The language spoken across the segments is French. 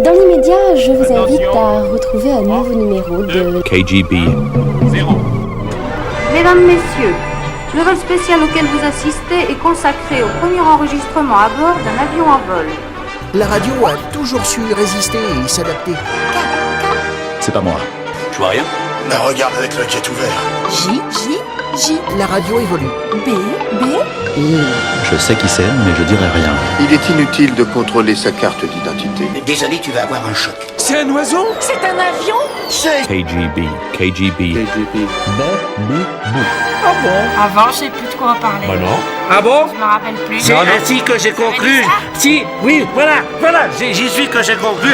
Dans l'immédiat, je vous invite à retrouver un nouveau numéro de KGB 0. Mesdames, Messieurs, le vol spécial auquel vous assistez est consacré au premier enregistrement à bord d'un avion en vol. La radio a toujours su résister et s'adapter. C'est pas moi. Je vois rien. Mais regarde avec le jet ouvert. J. La radio évolue. B. Je sais qui c'est, mais je dirai rien. Il est inutile de contrôler sa carte d'identité. Désolé, tu vas avoir un choc. C'est un oiseau? C'est un avion? KGB. Ah bon? Avant, je sais plus de quoi on parlait. Bah non. Ah bon? Je me rappelle plus. C'est ainsi que j'ai conclu. Si, oui, voilà, j'y suis que j'ai conclu.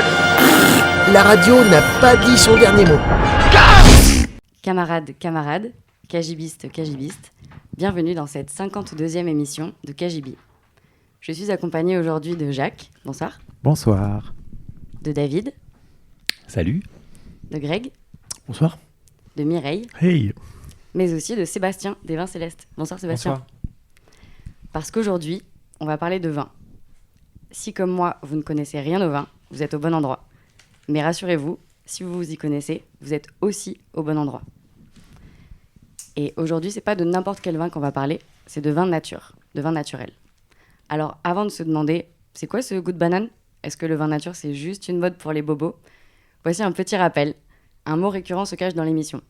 La radio n'a pas dit son dernier mot. Camarades, KGBistes, bienvenue dans cette 52e émission de KGB. Je suis accompagnée aujourd'hui de Jacques, bonsoir. Bonsoir. De David. Salut. De Greg. Bonsoir. De Mireille. Hey. Mais aussi de Sébastien, des Vins Célestes. Bonsoir Sébastien. Bonsoir. Parce qu'aujourd'hui, on va parler de vin. Si comme moi, vous ne connaissez rien au vin, vous êtes au bon endroit. Mais rassurez-vous, si vous vous y connaissez, vous êtes aussi au bon endroit. Et aujourd'hui, c'est pas de n'importe quel vin qu'on va parler, c'est de vin nature, de vin naturel. Alors, avant de se demander, c'est quoi ce goût de banane ? Est-ce que le vin nature, c'est juste une mode pour les bobos ? Voici un petit rappel. Un mot récurrent se cache dans l'émission.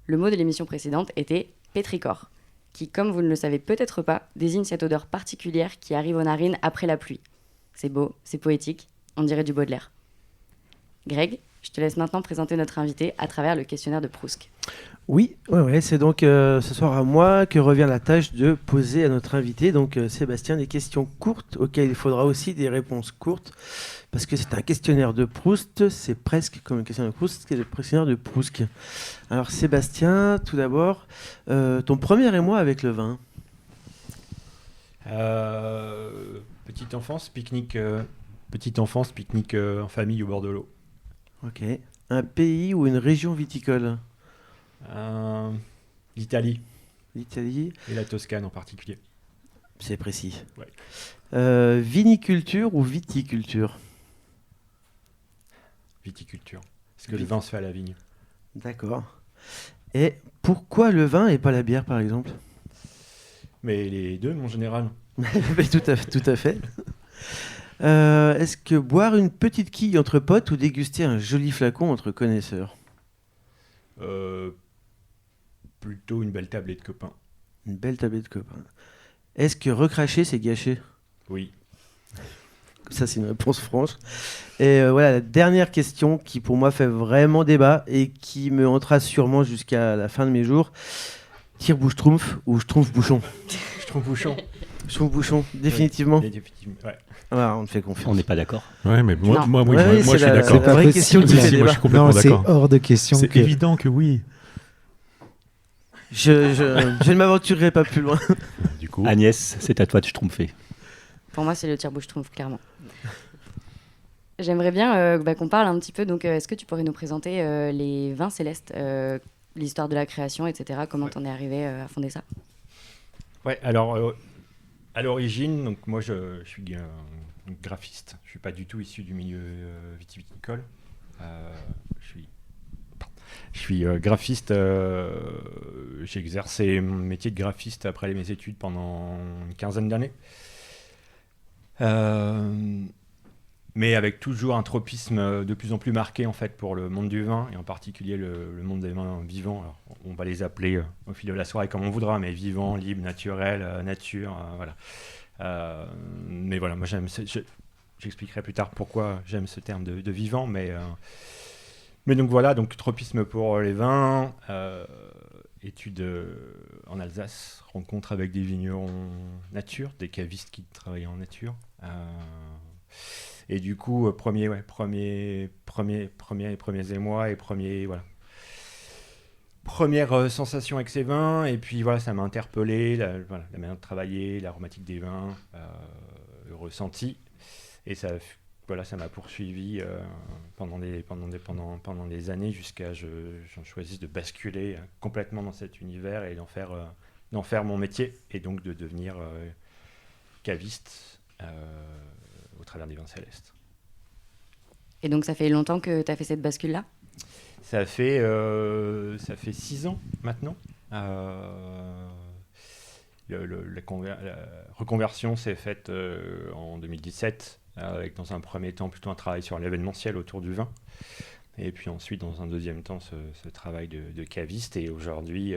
Le mot de l'émission précédente était pétrichor, qui, comme vous ne le savez peut-être pas, désigne cette odeur particulière qui arrive aux narines après la pluie. C'est beau, c'est poétique, on dirait du Baudelaire. Greg, je te laisse maintenant présenter notre invité à travers le questionnaire de Proust. Oui, c'est donc ce soir à moi que revient la tâche de poser à notre invité, donc Sébastien, des questions courtes auxquelles il faudra aussi des réponses courtes, parce que c'est un questionnaire de Proust, c'est presque comme un questionnaire de Proust, c'est le questionnaire de Proust. Alors Sébastien, tout d'abord, ton premier émoi avec le vin. Petite enfance, pique-nique en famille au bord de l'eau. Ok. Un pays ou une région viticole? L'Italie. L'Italie. Et la Toscane en particulier. C'est précis. Ouais. Viniculture ou viticulture? Viticulture. Parce que le vin se fait à la vigne. D'accord. Et pourquoi le vin et pas la bière, par exemple? Mais les deux, en général. Mais tout à fait. Est-ce que boire une petite quille entre potes ou déguster un joli flacon entre connaisseurs? Plutôt une belle tablée de copains. Une belle tablée de copains. Est-ce que recracher, c'est gâcher? Oui. Ça, c'est une réponse franche. Et voilà, la dernière question qui, pour moi, fait vraiment débat et qui me hantera sûrement jusqu'à la fin de mes jours. Tire-bouche-trompe ou Schtroumpf-bouchon? Schtroumpf-bouchon. Schtroumpf-bouchon, définitivement. Oui, définitivement, ouais. Voilà, on te fait confiance. On n'est pas d'accord. Ouais, mais moi Ouais, je suis d'accord. C'est la vraie question qui fait débat. Moi, je suis complètement Non, c'est d'accord. hors de question. C'est évident que oui. Je ne m'aventurerai pas plus loin. Du coup, Agnès, c'est à toi de tromper. Pour moi, c'est le tire-bouche-trompe, clairement. J'aimerais bien qu'on parle un petit peu, donc est-ce que tu pourrais nous présenter les vins célestes, l'histoire de la création, etc. Comment t'en es arrivé à fonder ça? Ouais, alors à l'origine, donc moi je suis graphiste. Je suis pas du tout issu du milieu vitivinicole. Je suis graphiste. J'ai exercé mon métier de graphiste après mes études pendant une quinzaine d'années. Mais avec toujours un tropisme de plus en plus marqué en fait pour le monde du vin et en particulier le monde des vins vivants. Alors, on va les appeler au fil de la soirée comme on voudra, mais vivants, libres, naturels, nature, voilà. Mais voilà, moi j'expliquerai plus tard pourquoi j'aime ce terme de vivant, mais donc voilà, donc tropisme pour les vins, études en Alsace, rencontre avec des vignerons nature, des cavistes qui travaillent en nature. Et du coup, premiers émois et première sensation avec ces vins. Et puis voilà, ça m'a interpellé, la manière de travailler, l'aromatique des vins, le ressenti. Et ça m'a poursuivi pendant des années jusqu'à j'en choisisse de basculer complètement dans cet univers et d'en faire mon métier et donc de devenir caviste. Au travers des vins célestes. Et donc ça fait longtemps que tu as fait cette bascule-là ? Ça fait 6 ans maintenant. La reconversion s'est faite en 2017, avec dans un premier temps plutôt un travail sur l'événementiel autour du vin. Et puis ensuite, dans un deuxième temps, ce travail de caviste. Et aujourd'hui,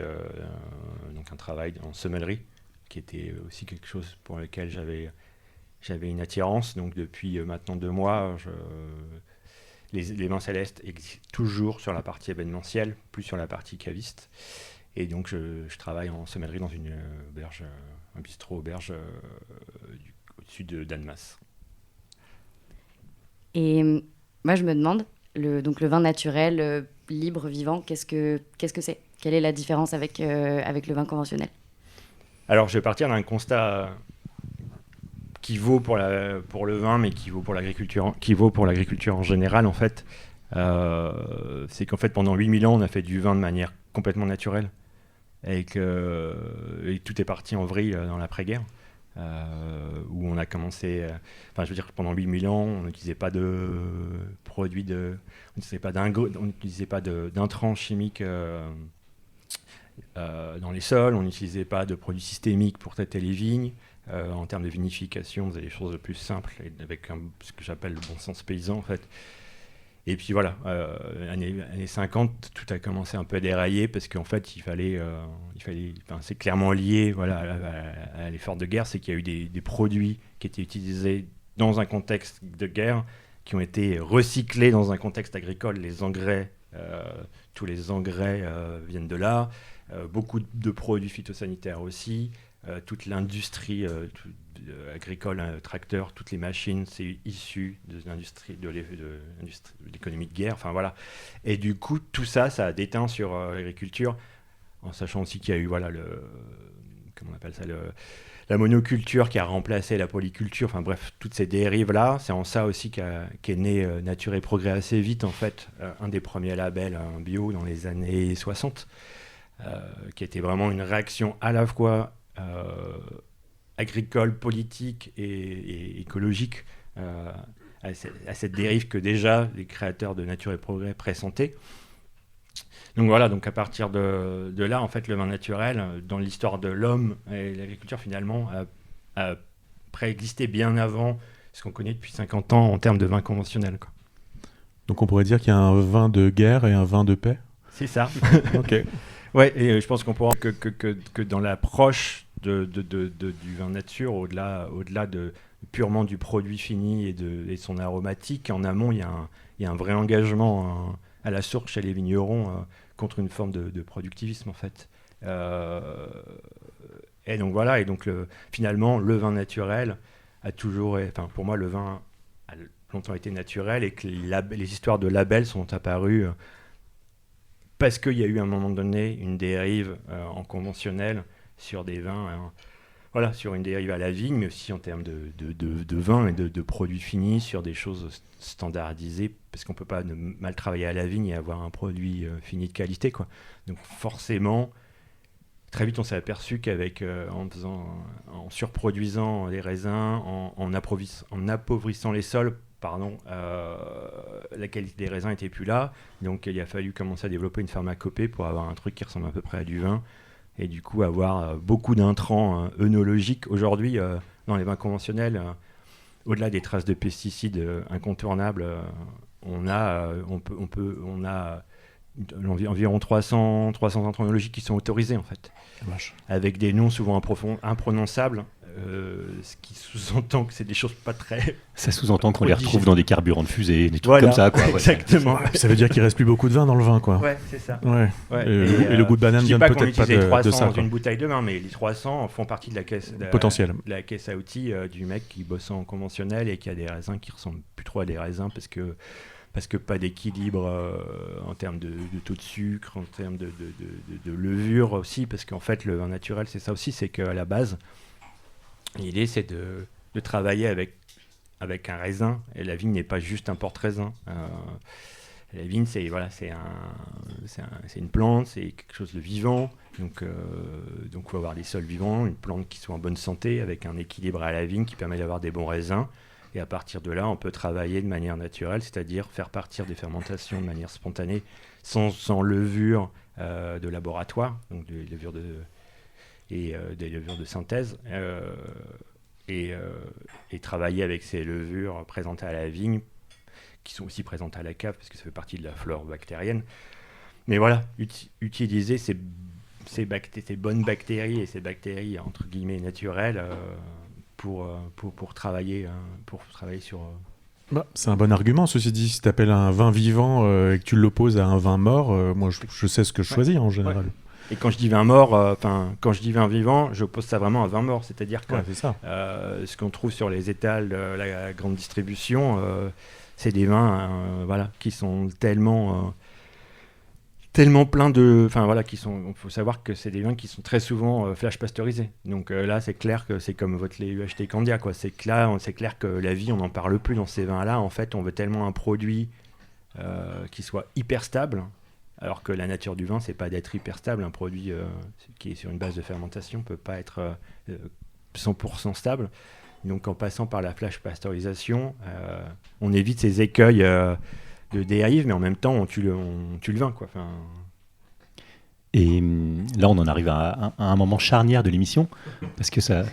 donc un travail en sommellerie, qui était aussi quelque chose pour lequel j'avais une attirance. Donc depuis maintenant 2 mois, les vins célestes existent toujours sur la partie événementielle, plus sur la partie caviste. Et donc je travaille en sommellerie dans une auberge, un bistrot auberge au-dessus d'Annemasse. Et moi, je me demande, donc le vin naturel, libre, vivant, qu'est-ce que c'est ? Quelle est la différence avec le vin conventionnel ? Alors, je vais partir d'un constat qui vaut pour le vin, mais qui vaut pour l'agriculture en général, en fait. C'est qu'en fait, pendant 8000 ans, on a fait du vin de manière complètement naturelle. Et tout est parti en vrille dans l'après-guerre. Où on a commencé, pendant 8000 ans, on n'utilisait pas de produits on n'utilisait pas d'intrants chimiques dans les sols, on n'utilisait pas de produits systémiques pour traiter les vignes. En termes de vinification, on faisait les choses le plus simples, avec ce que j'appelle le bon sens paysan, en fait. Et puis voilà, années 50, tout a commencé un peu à dérailler parce qu'en fait, c'est clairement lié, voilà, à l'effort de guerre, c'est qu'il y a eu des produits qui étaient utilisés dans un contexte de guerre, qui ont été recyclés dans un contexte agricole. Les engrais, tous les engrais viennent de là, beaucoup de produits phytosanitaires aussi. Toute l'industrie agricole, tracteurs, toutes les machines, c'est issu de l'industrie, de l'économie de guerre. Enfin voilà. Et du coup, tout ça a déteint sur l'agriculture, en sachant aussi qu'il y a eu la monoculture qui a remplacé la polyculture. Enfin bref, toutes ces dérives là, c'est en ça aussi qu'est né Nature et Progrès assez vite en fait, un des premiers labels bio dans les années 60, qui était vraiment une réaction à la fois agricole, politique et écologique à cette dérive que déjà les créateurs de Nature et Progrès pressentaient. Donc voilà, donc à partir de là, en fait, le vin naturel, dans l'histoire de l'homme et l'agriculture, finalement, a préexisté bien avant ce qu'on connaît depuis 50 ans en termes de vin conventionnel, quoi. Donc on pourrait dire qu'il y a un vin de guerre et un vin de paix ? C'est ça. Ok. Ouais, et je pense qu'on pourra que dans l'approche du vin nature, au-delà de purement du produit fini et son aromatique, en amont, il y a un vrai engagement à la source chez les vignerons contre une forme de productivisme, en fait. Et donc voilà, finalement, le vin naturel a toujours... Enfin, pour moi, le vin a longtemps été naturel et que les histoires de labels sont apparues parce qu'il y a eu à un moment donné une dérive en conventionnel sur des vins, sur une dérive à la vigne, mais aussi en termes de vin et de produits finis, sur des choses standardisées, parce qu'on ne peut pas mal travailler à la vigne et avoir un produit fini de qualité, quoi. Donc forcément, très vite on s'est aperçu qu'avec en surproduisant les raisins, en appauvrissant les sols, la qualité des raisins n'était plus là, donc il a fallu commencer à développer une pharmacopée pour avoir un truc qui ressemble à peu près à du vin, et du coup avoir beaucoup d'intrants œnologiques. Aujourd'hui, dans les vins conventionnels, au-delà des traces de pesticides incontournables, on a environ 300 intrants œnologiques qui sont autorisés, en fait, avec des noms souvent imprononçables. Ce qui sous-entend que c'est des choses pas très... Ça sous-entend qu'on les retrouve dans des carburants de fusée, des trucs voilà, comme ça, quoi. Exactement. Ça veut dire qu'il reste plus beaucoup de vin dans le vin, quoi. Ouais, c'est ça. Ouais. Et le goût de banane vient peut-être pas de 300 ça. Dans une bouteille de vin, mais les 300 font partie de la caisse potentielle. La caisse à outils du mec qui bosse en conventionnel et qui a des raisins qui ressemblent plus trop à des raisins parce que pas d'équilibre en termes de taux de sucre, en termes de levure aussi, parce qu'en fait le vin naturel c'est ça aussi, c'est qu'à la base l'idée c'est de travailler avec un raisin, et la vigne n'est pas juste un porte-raisin. La vigne c'est une plante, c'est quelque chose de vivant, donc faut avoir des sols vivants, une plante qui soit en bonne santé avec un équilibre à la vigne qui permet d'avoir des bons raisins. Et à partir de là, on peut travailler de manière naturelle, c'est-à-dire faire partir des fermentations de manière spontanée, sans levure de laboratoire, donc des levures des levures de synthèse, et travailler avec ces levures présentées à la vigne, qui sont aussi présentes à la cave, parce que ça fait partie de la flore bactérienne. Mais voilà, utiliser ces bonnes bactéries et ces bactéries entre guillemets naturelles pour travailler sur... C'est un bon argument, ceci dit. Si tu appelles un vin vivant et que tu l'opposes à un vin mort, moi je sais ce que je choisis en général. Ouais. Et quand je dis vin mort, quand je dis vin vivant, j'oppose ça vraiment à vin mort. C'est-à-dire que c'est ça. Ce qu'on trouve sur les étals de la grande distribution, c'est des vins qui sont tellement pleins de... il faut savoir que c'est des vins qui sont très souvent flash pasteurisés. Donc là, c'est clair que c'est comme votre lait UHT Candia, quoi. C'est clair que la vie, on n'en parle plus dans ces vins-là. En fait, on veut tellement un produit qui soit hyper stable, alors que la nature du vin, c'est pas d'être hyper stable. Un produit qui est sur une base de fermentation peut pas être 100% stable. Donc en passant par la flash pasteurisation, on évite ces écueils de dérive, mais en même temps, on tue le vin, quoi. Et là, on en arrive à un moment charnière de l'émission, parce que ça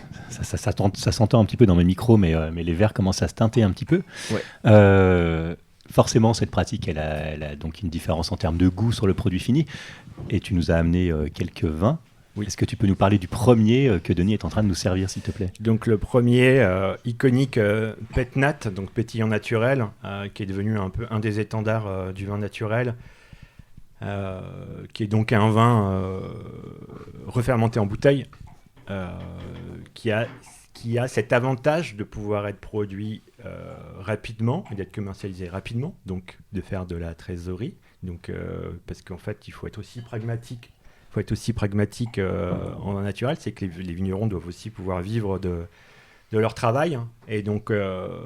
s'entend un petit peu dans mes micros, mais les verres commencent à se teinter un petit peu. Ouais. Forcément, cette pratique, elle a donc une différence en termes de goût sur le produit fini. Et tu nous as amené quelques vins. Oui. Est-ce que tu peux nous parler du premier que Denis est en train de nous servir, s'il te plaît ? Donc le premier, iconique Petnat, donc pétillant naturel, qui est devenu un des étendards du vin naturel, qui est donc un vin refermenté en bouteille, qui a cet avantage de pouvoir être produit rapidement et d'être commercialisé rapidement, donc de faire de la trésorerie. Donc, parce qu'en fait, il faut être aussi pragmatique. En naturel, c'est que les vignerons doivent aussi pouvoir vivre de leur travail. Et donc le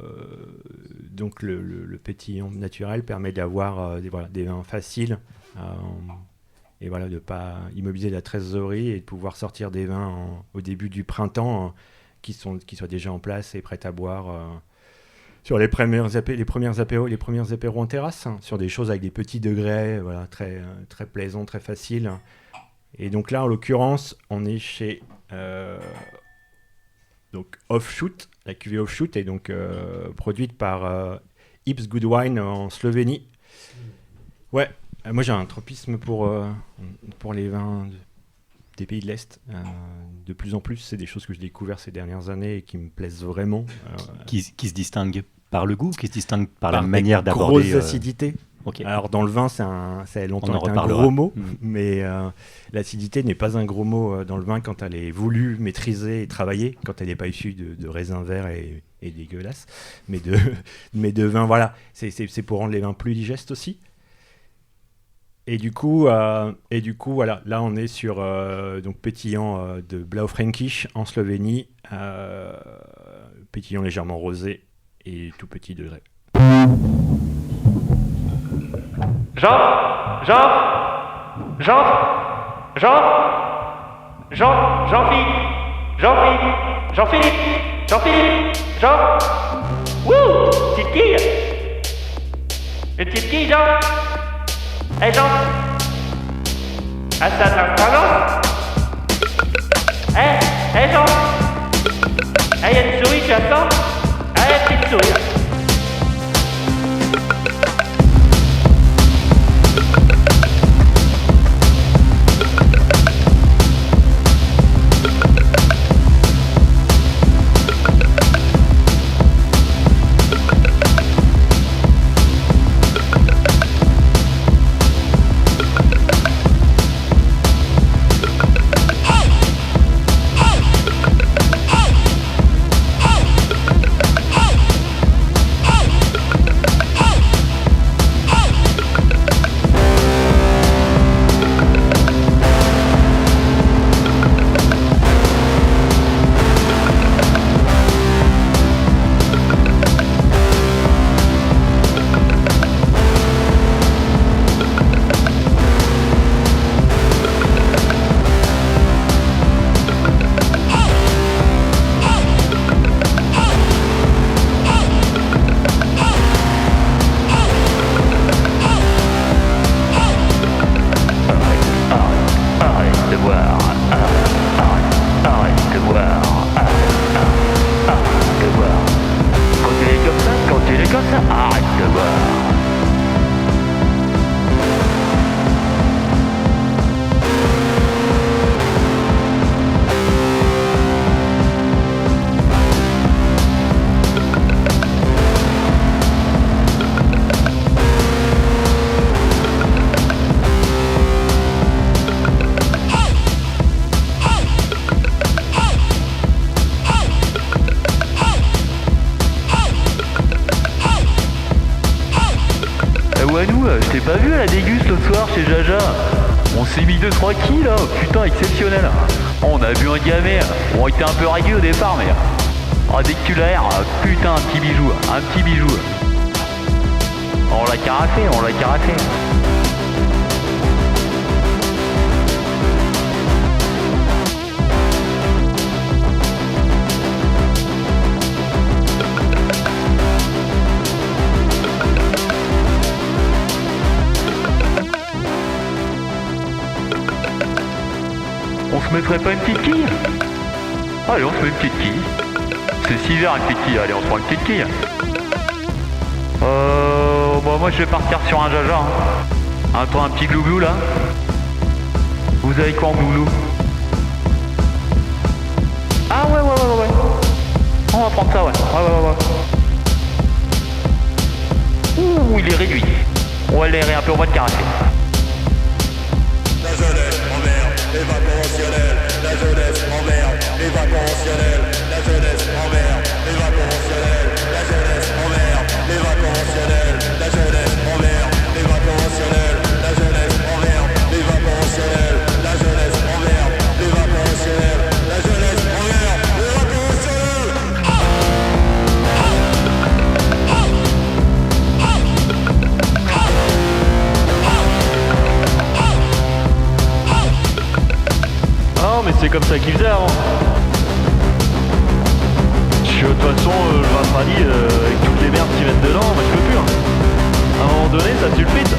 pétillant naturel permet d'avoir des vins faciles et de ne pas immobiliser la trésorerie et de pouvoir sortir des vins au début du printemps qui soient déjà en place et prêts à boire sur les premiers apéros en terrasse, sur des choses avec des petits degrés, très, très plaisants, très faciles. Et donc là, en l'occurrence, on est chez Offshoot. La cuvée Offshoot est donc produite par Ips Good Wine en Slovénie. Ouais, moi j'ai un tropisme pour les vins des pays de l'Est. De plus en plus, c'est des choses que j'ai découvertes ces dernières années et qui me plaisent vraiment. Qui se distinguent par le goût, qui se distinguent par la manière d'aborder... Grosse acidité. Okay. Alors dans le vin, ça a longtemps été un gros mot, mais l'acidité n'est pas un gros mot dans le vin quand elle est voulue, maîtrisée et travaillée, quand elle n'est pas issue de raisins verts et dégueulasses, mais de vin, voilà. C'est pour rendre les vins plus digestes aussi. Et du coup, voilà, là on est sur donc pétillant de Blaufränkisch en Slovénie, pétillant légèrement rosé et tout petit degré. Jean. Wouh, petite quille. Une petite quille, Jean. Hey, Jean. Ah, ça t'as Hey, Jean. Hey, y'a une souris, tu la sens? Ah, y'a une petite souris, là. Bijou, je t'ai pas vu à la déguste l'autre soir chez Jaja. On s'est mis 2-3 kills là, putain exceptionnel. On a bu un gamet, on était un peu ragué au départ mais... dès que tu l'aères, putain un petit bijou. On l'a carafé. On se mettrait pas une petite quille? Allez, on se met une petite quille. C'est 6 verres une petite quille, allez, on se prend une petite quille. Moi je vais partir sur un Jaja. Toi, un petit glouglou là. Vous avez quoi en glouglou? Ah ouais. On va prendre ça, ouais. Ouh, il est réduit. On va l'aérer un peu, on va le caresser. La jeunesse emmerde les vaporationnels. La jeunesse emmerde les vaporationnels. La jeunesse emmerde les vaporationnels. La jeunesse emmerde les vaporationnels. La jeunesse emmerde les vaporationnels. La jeunesse emmerde les vaporationnels. La jeunesse emmerde les vaporationnels. La jeunesse emmerde les vaporationnels. Non mais c'est comme ça qu'il faisait avant. De toute façon, le vin Frali, avec toutes les merdes qui mettent dedans, moi je peux plus. À un moment donné, ça sulfite.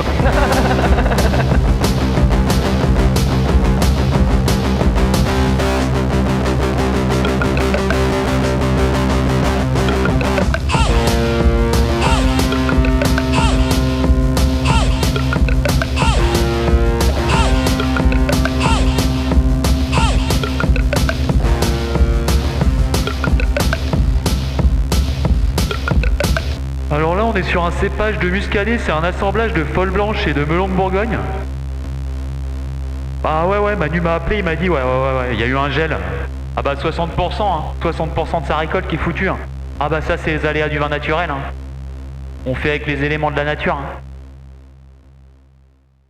Alors là, on est sur un cépage de muscadet, c'est un assemblage de folle blanche et de melon de Bourgogne. Ah ouais, Manu m'a appelé, il m'a dit ouais, il y a eu un gel. Ah bah 60%, 60% de sa récolte qui est foutue. Ah bah ça c'est les aléas du vin naturel. On fait avec les éléments de la nature.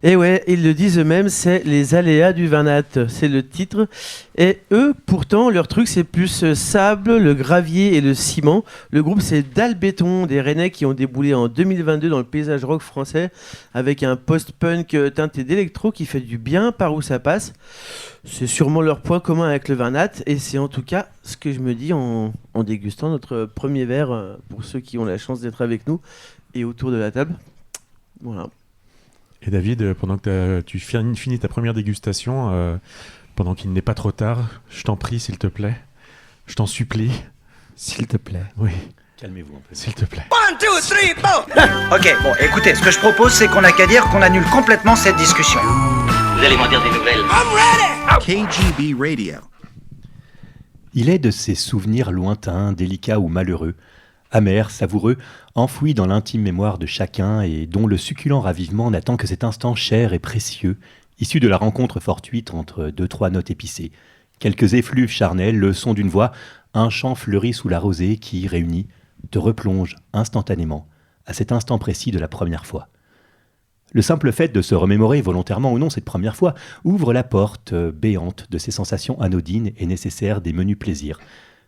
Et ouais, ils le disent eux-mêmes, c'est les aléas du vin nat, c'est le titre. Et eux, pourtant, leur truc, c'est plus sable, le gravier et le ciment. Le groupe, c'est Dalbéton, des Rennais qui ont déboulé en 2022 dans le paysage rock français avec un post-punk teinté d'électro qui fait du bien par où ça passe. C'est sûrement leur point commun avec le vin nat et c'est en tout cas ce que je me dis en dégustant notre premier verre pour ceux qui ont la chance d'être avec nous et autour de la table. Voilà. Et David, pendant que tu finis ta première dégustation, pendant qu'il n'est pas trop tard, je t'en prie, s'il te plaît, je t'en supplie. S'il te plaît. Oui. Calmez-vous un peu. S'il te plaît. 1, 2, 3, 4. Ok, bon, écoutez, ce que je propose, c'est qu'on n'a qu'à dire qu'on annule complètement cette discussion. Vous allez m'en dire des nouvelles. KGB Radio. Il est de ces souvenirs lointains, délicats ou malheureux, amers, savoureux, enfouis dans l'intime mémoire de chacun et dont le succulent ravivement n'attend que cet instant cher et précieux, issu de la rencontre fortuite entre 2-3 notes épicées, quelques effluves charnels, le son d'une voix, un chant fleuri sous la rosée qui, réuni, te replonge instantanément à cet instant précis de la première fois. Le simple fait de se remémorer volontairement ou non cette première fois ouvre la porte béante de ces sensations anodines et nécessaires des menus plaisirs,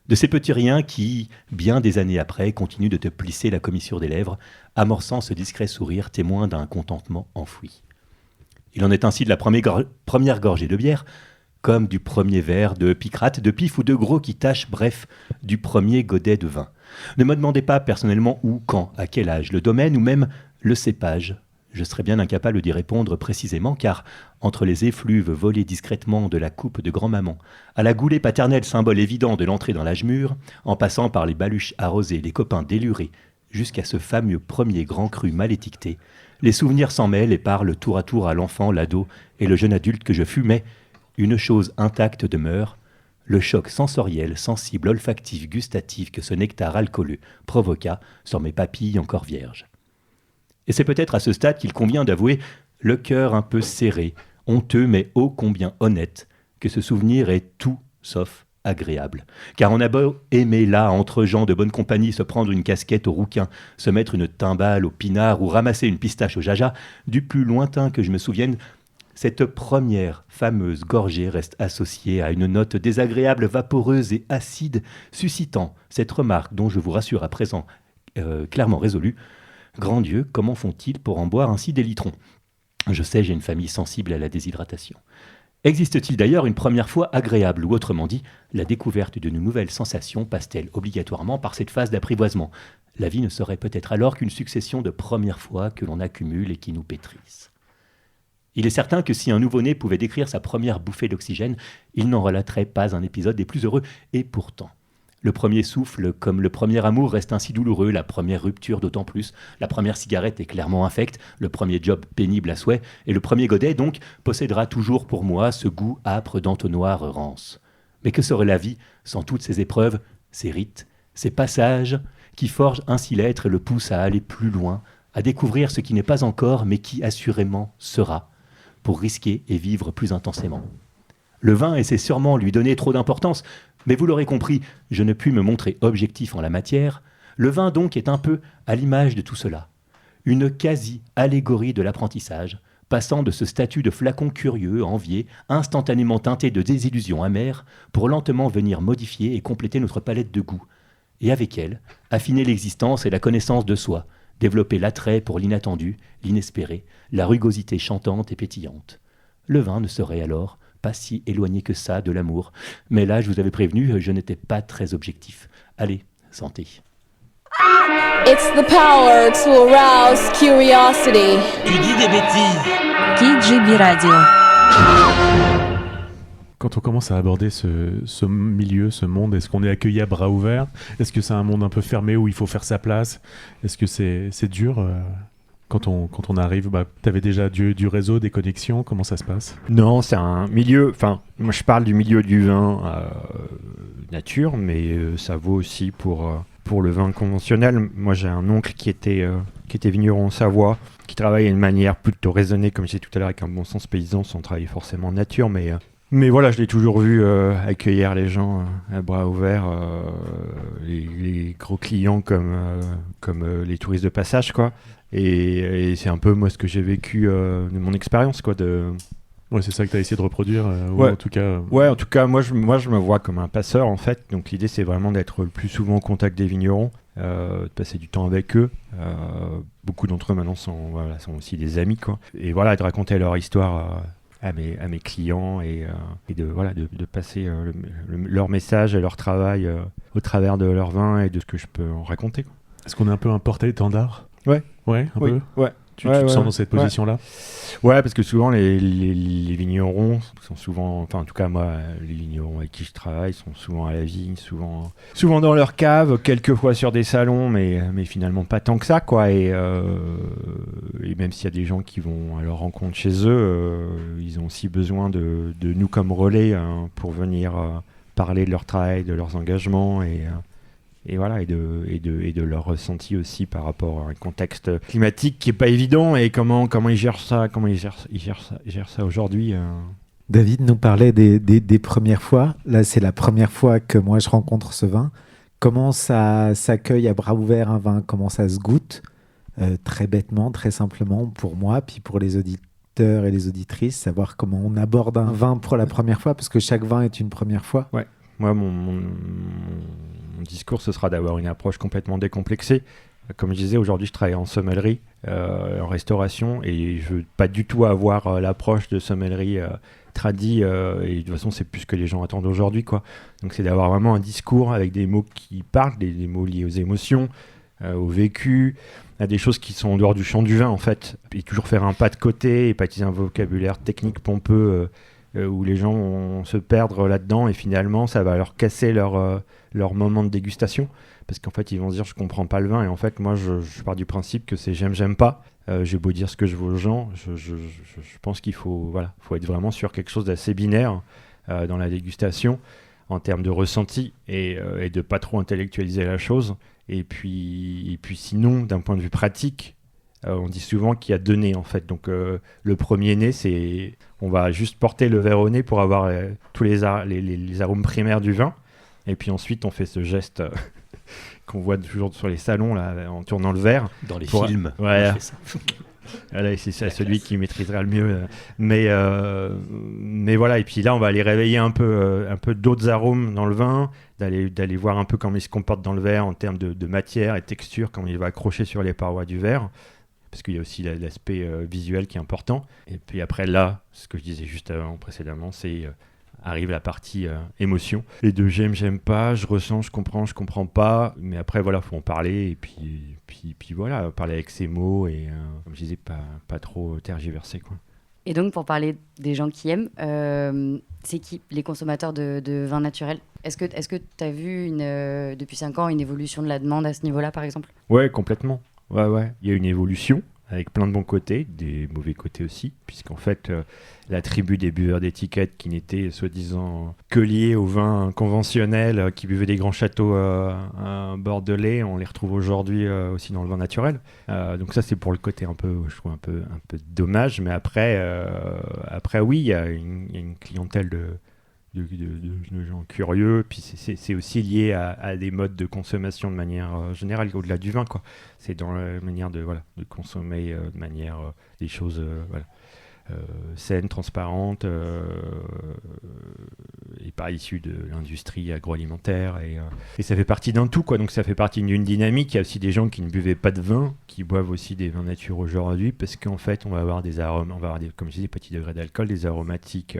de ces petits riens qui, bien des années après, continuent de te plisser la commissure des lèvres, amorçant ce discret sourire témoin d'un contentement enfoui. Il en est ainsi de la première gorgée de bière, comme du premier verre de picrate, de pif ou de gros qui tâche, bref, du premier godet de vin. Ne me demandez pas personnellement où, quand, à quel âge, le domaine ou même le cépage. Je serais bien incapable d'y répondre précisément, car entre les effluves volés discrètement de la coupe de grand-maman, à la goulée paternelle symbole évident de l'entrée dans l'âge mûr, en passant par les baluches arrosées, les copains délurés, jusqu'à ce fameux premier grand cru mal étiqueté, les souvenirs s'en mêlent et parlent tour à tour à l'enfant, l'ado et le jeune adulte que je fus, mais une chose intacte demeure, le choc sensoriel, sensible, olfactif, gustatif que ce nectar alcooleux provoqua sur mes papilles encore vierges. Et c'est peut-être à ce stade qu'il convient d'avouer, le cœur un peu serré, honteux mais ô combien honnête, que ce souvenir est tout sauf agréable. Car on a beau aimer là, entre gens de bonne compagnie, se prendre une casquette au rouquin, se mettre une timbale au pinard ou ramasser une pistache au jaja, du plus lointain que je me souvienne, cette première fameuse gorgée reste associée à une note désagréable, vaporeuse et acide, suscitant cette remarque dont je vous rassure à présent clairement résolue. Grand Dieu, comment font-ils pour en boire ainsi des litrons ? Je sais, j'ai une famille sensible à la déshydratation. Existe-t-il d'ailleurs une première fois agréable, ou autrement dit, la découverte d'une nouvelle sensation passe-t-elle obligatoirement par cette phase d'apprivoisement ? La vie ne serait peut-être alors qu'une succession de premières fois que l'on accumule et qui nous pétrissent. Il est certain que si un nouveau-né pouvait décrire sa première bouffée d'oxygène, il n'en relaterait pas un épisode des plus heureux, et pourtant. Le premier souffle, comme le premier amour, reste ainsi douloureux, la première rupture d'autant plus, la première cigarette est clairement infecte, le premier job pénible à souhait, et le premier godet, donc, possédera toujours pour moi ce goût âpre d'entonnoir rance. Mais que serait la vie sans toutes ces épreuves, ces rites, ces passages, qui forgent ainsi l'être et le poussent à aller plus loin, à découvrir ce qui n'est pas encore, mais qui assurément sera, pour risquer et vivre plus intensément. Le vin essaie sûrement lui donner trop d'importance, mais vous l'aurez compris, je ne puis me montrer objectif en la matière. Le vin donc est un peu à l'image de tout cela. Une quasi-allégorie de l'apprentissage, passant de ce statut de flacon curieux, envié, instantanément teinté de désillusions amères, pour lentement venir modifier et compléter notre palette de goûts. Et avec elle, affiner l'existence et la connaissance de soi, développer l'attrait pour l'inattendu, l'inespéré, la rugosité chantante et pétillante. Le vin ne serait alors pas si éloigné que ça de l'amour. Mais là, je vous avais prévenu, je n'étais pas très objectif. Allez, santé. It's the power to arouse curiosity. Tu dis des bêtises. KGB Radio. Quand on commence à aborder ce milieu, ce monde, est-ce qu'on est accueilli à bras ouverts ? Est-ce que c'est un monde un peu fermé où il faut faire sa place ? Est-ce que c'est dur quand on arrive, t'avais déjà du réseau, des connexions, comment ça se passe ? Non, c'est un milieu, enfin, moi je parle du milieu du vin nature, mais ça vaut aussi pour le vin conventionnel. Moi j'ai un oncle qui était vigneron en Savoie, qui travaille d'une manière plutôt raisonnée, comme je disais tout à l'heure, avec un bon sens paysan, sans travailler forcément en nature, mais voilà, je l'ai toujours vu accueillir les gens à bras ouverts, les gros clients comme les touristes de passage, quoi. Et c'est un peu moi ce que j'ai vécu de mon expérience, quoi. Ouais, c'est ça que tu as essayé de reproduire, ou ouais. en tout cas. Ouais, en tout cas, moi je me vois comme un passeur en fait. Donc l'idée c'est vraiment d'être le plus souvent au contact des vignerons, de passer du temps avec eux. Beaucoup d'entre eux maintenant sont aussi des amis, quoi. Et voilà, de raconter leur histoire à mes clients et de passer leur message et leur travail au travers de leur vin et de ce que je peux en raconter, quoi. Est-ce qu'on est un peu un porte-étendard ? Ouais. Ouais, un peu. Ouais. Tu te sens dans cette position-là ? Ouais, parce que souvent les vignerons sont souvent, enfin en tout cas moi, les vignerons avec qui je travaille sont souvent à la vigne, souvent dans leur cave, quelquefois sur des salons, mais finalement pas tant que ça, quoi. Et même s'il y a des gens qui vont à leur rencontre chez eux, ils ont aussi besoin de nous comme relais, hein, pour venir parler de leur travail, de leurs engagements et voilà, et de leur ressenti aussi par rapport à un contexte climatique qui est pas évident, et comment ils gèrent ça aujourd'hui. David nous parlait des premières fois. Là, c'est la première fois que moi je rencontre ce vin. Comment ça s'accueille à bras ouverts un vin ? Comment ça se goûte ? Très bêtement, très simplement pour moi, puis pour les auditeurs et les auditrices, savoir comment on aborde un vin pour la première fois, parce que chaque vin est une première fois. Ouais. Moi, mon discours, ce sera d'avoir une approche complètement décomplexée. Comme je disais, aujourd'hui, je travaille en sommellerie, en restauration, et je veux pas du tout avoir l'approche de sommellerie tradie, et de toute façon, c'est plus ce que les gens attendent aujourd'hui, quoi. Donc, c'est d'avoir vraiment un discours avec des mots qui parlent, des mots liés aux émotions, au vécu, à des choses qui sont en dehors du champ du vin, en fait. Et toujours faire un pas de côté et pas utiliser un vocabulaire technique pompeux, où les gens vont se perdre là-dedans, et finalement ça va leur casser leur moment de dégustation, parce qu'en fait ils vont se dire je comprends pas le vin, et en fait moi je pars du principe que c'est j'aime pas. J'ai beau dire ce que je veux aux gens, je pense qu'il faut être vraiment sur quelque chose d'assez binaire dans la dégustation en termes de ressenti, et de pas trop intellectualiser la chose, et puis sinon d'un point de vue pratique, On dit souvent qu'il y a 2 nez en fait. Donc le premier nez, c'est on va juste porter le verre au nez pour avoir tous les arômes primaires du vin. Et puis ensuite, on fait ce geste qu'on voit toujours sur les salons là, en tournant le verre. Dans les films, ouais, on fait ça. Voilà, c'est celui qui maîtrisera le mieux. Mais voilà, et puis là, on va aller réveiller un peu d'autres arômes dans le vin, d'aller voir un peu comment il se comporte dans le verre en termes de matière et texture, comment il va accrocher sur les parois du verre. Parce qu'il y a aussi l'aspect visuel qui est important. Et puis après, là, ce que je disais juste avant, précédemment, c'est arrive la partie émotion. Les 2 j'aime pas, je ressens, je comprends pas. Mais après, voilà, faut en parler. Et puis voilà, parler avec ses mots et, comme je disais, pas trop tergiverser, quoi. Et donc, pour parler des gens qui aiment, c'est qui les consommateurs de vin naturel ? Est-ce que tu as vu depuis 5 ans une évolution de la demande à ce niveau-là, par exemple ? Ouais, complètement. Ouais. Il y a une évolution avec plein de bons côtés, des mauvais côtés aussi, puisqu'en fait, la tribu des buveurs d'étiquettes qui n'étaient soi-disant que liés au vin conventionnel, qui buvaient des grands châteaux bordelais, on les retrouve aujourd'hui aussi dans le vin naturel. Donc ça, c'est pour le côté un peu, je trouve un peu dommage, mais après oui, il y a une clientèle de gens curieux, puis c'est aussi lié à des modes de consommation de manière générale, au-delà du vin, quoi. C'est dans la manière de consommer de manière des choses saines, transparentes, et pas issues de l'industrie agroalimentaire, et ça fait partie d'un tout, quoi. Donc ça fait partie d'une dynamique. Il y a aussi des gens qui ne buvaient pas de vin, qui boivent aussi des vins nature aujourd'hui, parce qu'en fait on va avoir des arômes, on va avoir comme je disais, petits degrés d'alcool, des aromatiques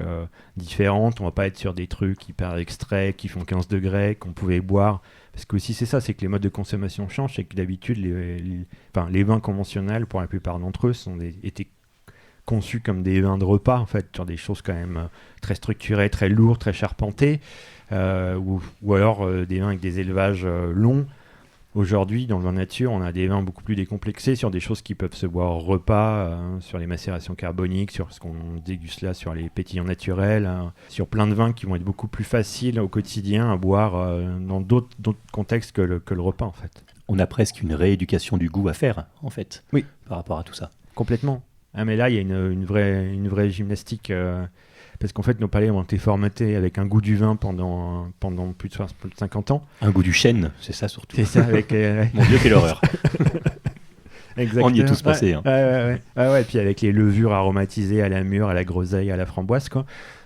différentes. On va pas être sur des trucs hyper extraits qui font 15 degrés qu'on pouvait boire, parce que aussi c'est ça, c'est que les modes de consommation changent. C'est que d'habitude les vins conventionnels, pour la plupart d'entre eux, étaient conçus comme des vins de repas, en fait, sur des choses quand même très structurées, très lourds, très charpentés, ou alors des vins avec des élevages longs. Aujourd'hui, dans le vin nature, on a des vins beaucoup plus décomplexés sur des choses qui peuvent se boire au repas, sur les macérations carboniques, sur ce qu'on déguste là, sur les pétillants naturels, sur plein de vins qui vont être beaucoup plus faciles au quotidien à boire dans d'autres contextes que le repas, en fait. On a presque une rééducation du goût à faire, en fait, oui, par rapport à tout ça. Complètement. Ah, mais là, il y a une vraie gymnastique, parce qu'en fait, nos palais ont été formatés avec un goût du vin pendant plus de 50 ans. Un goût du chêne, c'est ça surtout. C'est ça, avec Mon Dieu, quelle horreur. Exactement. On y est tous passés. Hein. Ouais, et puis avec les levures aromatisées à la mûre, à la groseille, à la framboise, quoi.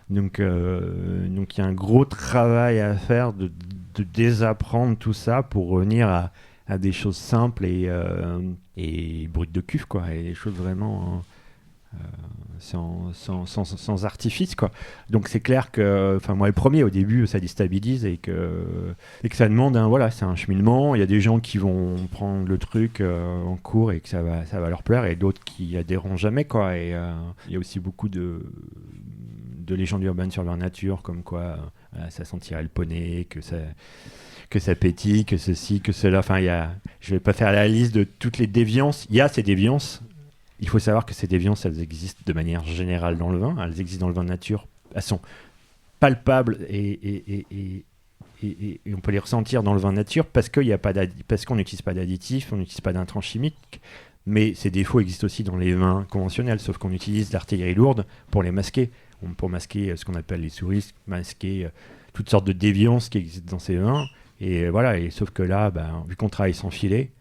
Donc il y a un gros travail à faire de désapprendre tout ça pour revenir à des choses simples et brutes de cuve, quoi, et des choses vraiment sans artifice, quoi. Donc c'est clair que, moi le premier, au début ça déstabilise et que ça demande c'est un cheminement. Il y a des gens qui vont prendre le truc en cours et que ça va leur plaire, et d'autres qui adhéreront jamais, quoi. Et il y a aussi beaucoup de légendes urbaines sur leur nature, comme quoi ça sentirait le poney, que ça pétille, que ceci, que cela. Je vais pas faire la liste de toutes les déviances. Il y a ces déviances. Il faut savoir que ces déviances, elles existent de manière générale dans le vin. Elles existent dans le vin nature. Elles sont palpables et on peut les ressentir dans le vin nature parce qu'on n'utilise pas d'additifs, on n'utilise pas d'intrants chimiques. Mais ces défauts existent aussi dans les vins conventionnels, sauf qu'on utilise l'artillerie lourde pour les masquer. Pour masquer ce qu'on appelle les souris, masquer toutes sortes de déviances qui existent dans ces vins. Et voilà, sauf que là, vu qu'on travaille sans filet,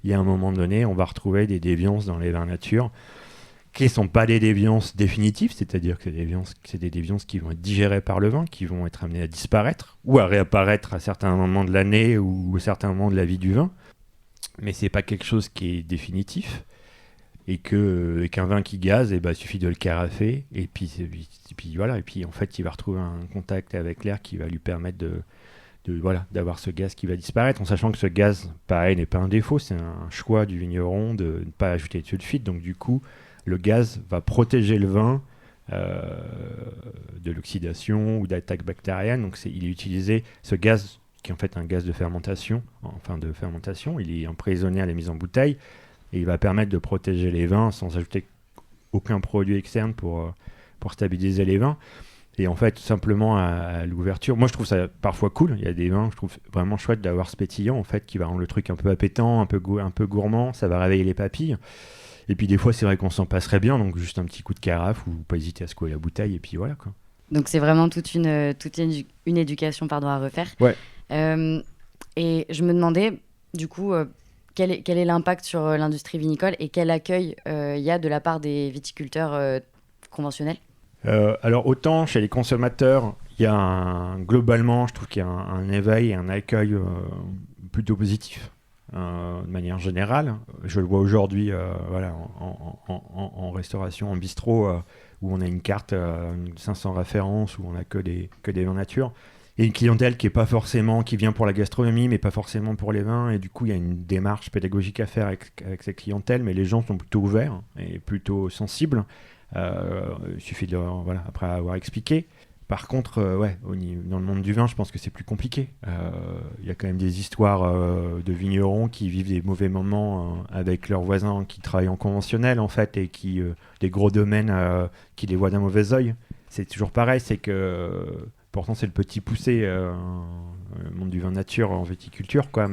il y a un moment donné, on va retrouver des déviances dans les vins nature qui ne sont pas des déviances définitives, c'est-à-dire que c'est des déviances qui vont être digérées par le vin, qui vont être amenées à disparaître ou à réapparaître à certains moments de l'année ou à certains moments de la vie du vin. Mais ce n'est pas quelque chose qui est définitif. Et qu'un vin qui gaze, il suffit de le carafer, et puis voilà, et puis en fait il va retrouver un contact avec l'air qui va lui permettre d'avoir ce gaz qui va disparaître, en sachant que ce gaz, pareil, n'est pas un défaut, c'est un choix du vigneron de ne pas ajouter de sulfite. Donc du coup le gaz va protéger le vin de l'oxydation ou d'attaques bactériennes. Donc il est utilisé, ce gaz qui est en fait un gaz de fermentation, il est emprisonné à la mise en bouteille. Et il va permettre de protéger les vins sans ajouter aucun produit externe pour stabiliser les vins. Et en fait, tout simplement à l'ouverture, moi je trouve ça parfois cool. Il y a des vins, je trouve vraiment chouette d'avoir ce pétillant, en fait, qui va rendre le truc un peu appétant, un peu gourmand. Ça va réveiller les papilles. Et puis des fois, c'est vrai qu'on s'en passerait bien, donc juste un petit coup de carafe ou pas hésiter à secouer la bouteille, et puis voilà quoi. Donc c'est vraiment toute une éducation à refaire. Ouais. Et je me demandais, du coup, quel est l'impact sur l'industrie vinicole et quel accueil il y a de la part des viticulteurs conventionnels ? Alors autant chez les consommateurs, il y a globalement, je trouve qu'il y a un éveil et un accueil plutôt positif. De manière générale, je le vois aujourd'hui voilà, en restauration, en bistrot, où on a une carte 500 références, où on n'a que des vins nature, et une clientèle qui vient pour la gastronomie, mais pas forcément pour les vins, et du coup il y a une démarche pédagogique à faire avec cette clientèle, mais les gens sont plutôt ouverts et plutôt sensibles. Il suffit de après avoir expliqué. Par contre, dans le monde du vin, je pense que c'est plus compliqué. Il y a quand même des histoires de vignerons qui vivent des mauvais moments avec leurs voisins qui travaillent en conventionnel, en fait, et qui des gros domaines qui les voient d'un mauvais œil. C'est toujours pareil, c'est que pourtant c'est le petit poussé, le monde du vin nature en viticulture, quoi.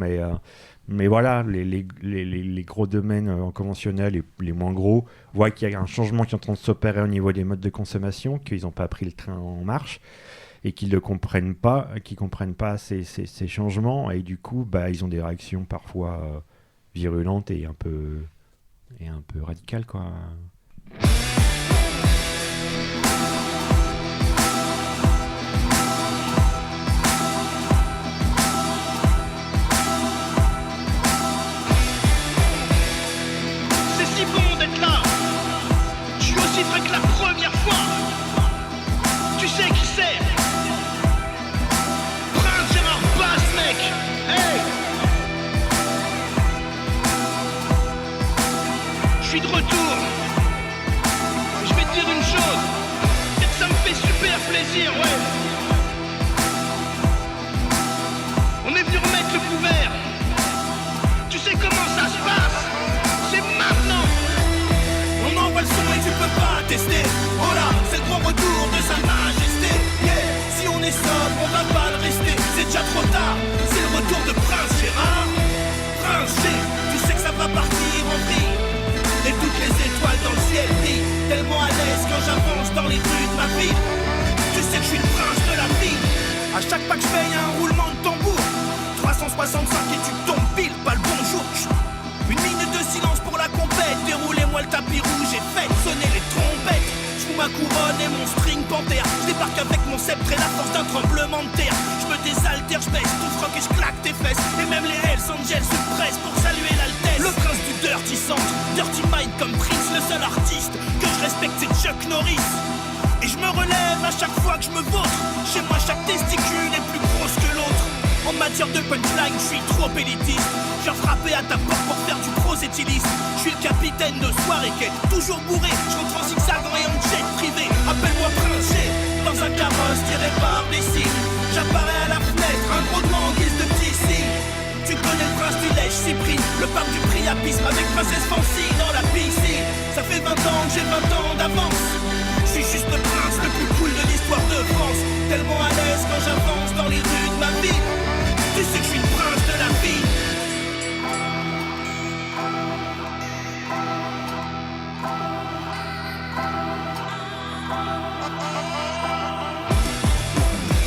Mais voilà, les gros domaines en conventionnel et les moins gros voient qu'il y a un changement qui est en train de s'opérer au niveau des modes de consommation, qu'ils n'ont pas pris le train en marche et qu'ils ne comprennent pas, ces changements, et du coup ils ont des réactions parfois virulentes et un peu radicales, quoi. Que la première fois, tu sais qui c'est? Prince Gérard Basse, mec. Hey, je suis de retour. Je vais te dire une chose, c'est que ça me fait super plaisir, ouais. On est venu remettre le couvert. Tu sais comment ça se passe? C'est maintenant. On envoie le son et tu peux pas tester. Oh là, c'est le grand retour de sa majesté. Yeah, si on est sobre, on va pas le rester. C'est déjà trop tard, c'est le retour de Prince Gérard. Prince G, tu sais que ça va partir en vrille. Et toutes les étoiles dans le ciel brillent. Tellement à l'aise quand j'avance dans les rues de ma ville. Tu sais que je suis le prince de la ville. À chaque pas que je fais, y'a un roulement de tambour. 365 et tu tombes pile, pas le bonjour. Une minute de silence pour la compète. Déroulez-moi le tapis rouge et faites sonner les trompettes. Je fous ma couronne et mon string panthère. Je débarque avec mon sceptre et la force d'un tremblement de terre. Je me désaltère, je baisse tout froc et je claque tes fesses. Et même les Hells Angels se pressent pour saluer l'altesse. Le prince du Dirty Centre, Dirty Mind comme Prince. Le seul artiste que je respecte c'est Chuck Norris. Et je me relève à chaque fois que je me vautre. Chez moi chaque testicule est plus grosse que l'autre. En matière de punchline, je suis trop élitiste. J'ai frappé à ta porte pour faire du prosélytisme. Je suis le capitaine de soirée quête, toujours bourré. Je rentre en zigzag et en jet privé. Appelle-moi Prince G, dans un carrosse tiré par des cygnes. J'apparais à la fenêtre, un gros doigt en guise de petit signe. Tu connais le prince du lèche Cyprine, le pape du priapisme avec princesse Fancy dans la piscine. Ça fait 20 ans que j'ai 20 ans d'avance. Je suis juste le prince le plus cool de l'histoire de France. Tellement à l'aise quand j'avance dans les rues de ma ville. Tu sais que je suis le prince de la vie.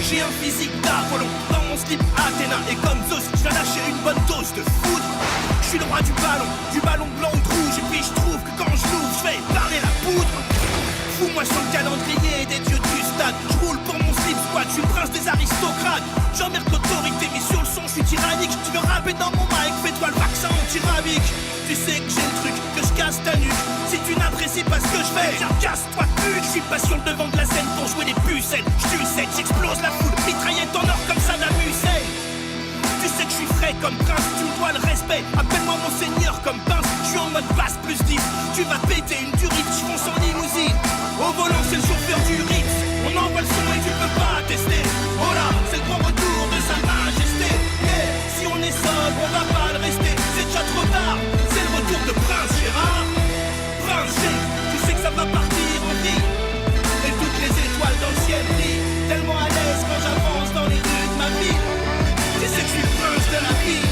J'ai un physique d'Apollon dans mon slip Athéna. Et comme Zeus, je vais lâcher une bonne dose de foudre. Je suis le roi du ballon blanc ou rouge. Et puis je trouve que quand je l'ouvre, je fais parler la poudre. Fous-moi sur le calendrier des dieux du stade. Je roule pour mon slip squad, je suis le prince des aristocrates. J'emmerde l'autorité, mais sur le son, je suis tyrannique. Tu veux rapper dans mon mic, fais-toi le vaccin anti-rabique. Tu sais que j'ai le truc, que je casse ta nuque. Si tu n'apprécies pas ce que je fais, viens casse-toi pute. Je suis pas sur le devant de la scène pour jouer des pucelles. Je tue 7, j'explose la foule, mitraillette en or comme Saddam Hussein. Tu sais que je suis frais comme prince, tu me dois le respect. Appelle-moi mon seigneur comme pince, je suis en mode basse plus 10. Tu vas péter une durite, je fonce en limousine. Au volant c'est le chauffeur du Ritz. On envoie le son et tu peux pas tester. Oh là, c'est le grand retour de sa majesté. Yeah, si on est sobre, on va pas le rester. C'est déjà trop tard, c'est le retour de Prince Gérard. Prince G, tu sais que ça va partir en vie. Et toutes les étoiles dans le ciel brillent. Tellement à l'aise quand j'avance dans les rues de ma ville. Tu sais que je suis le prince de la vie.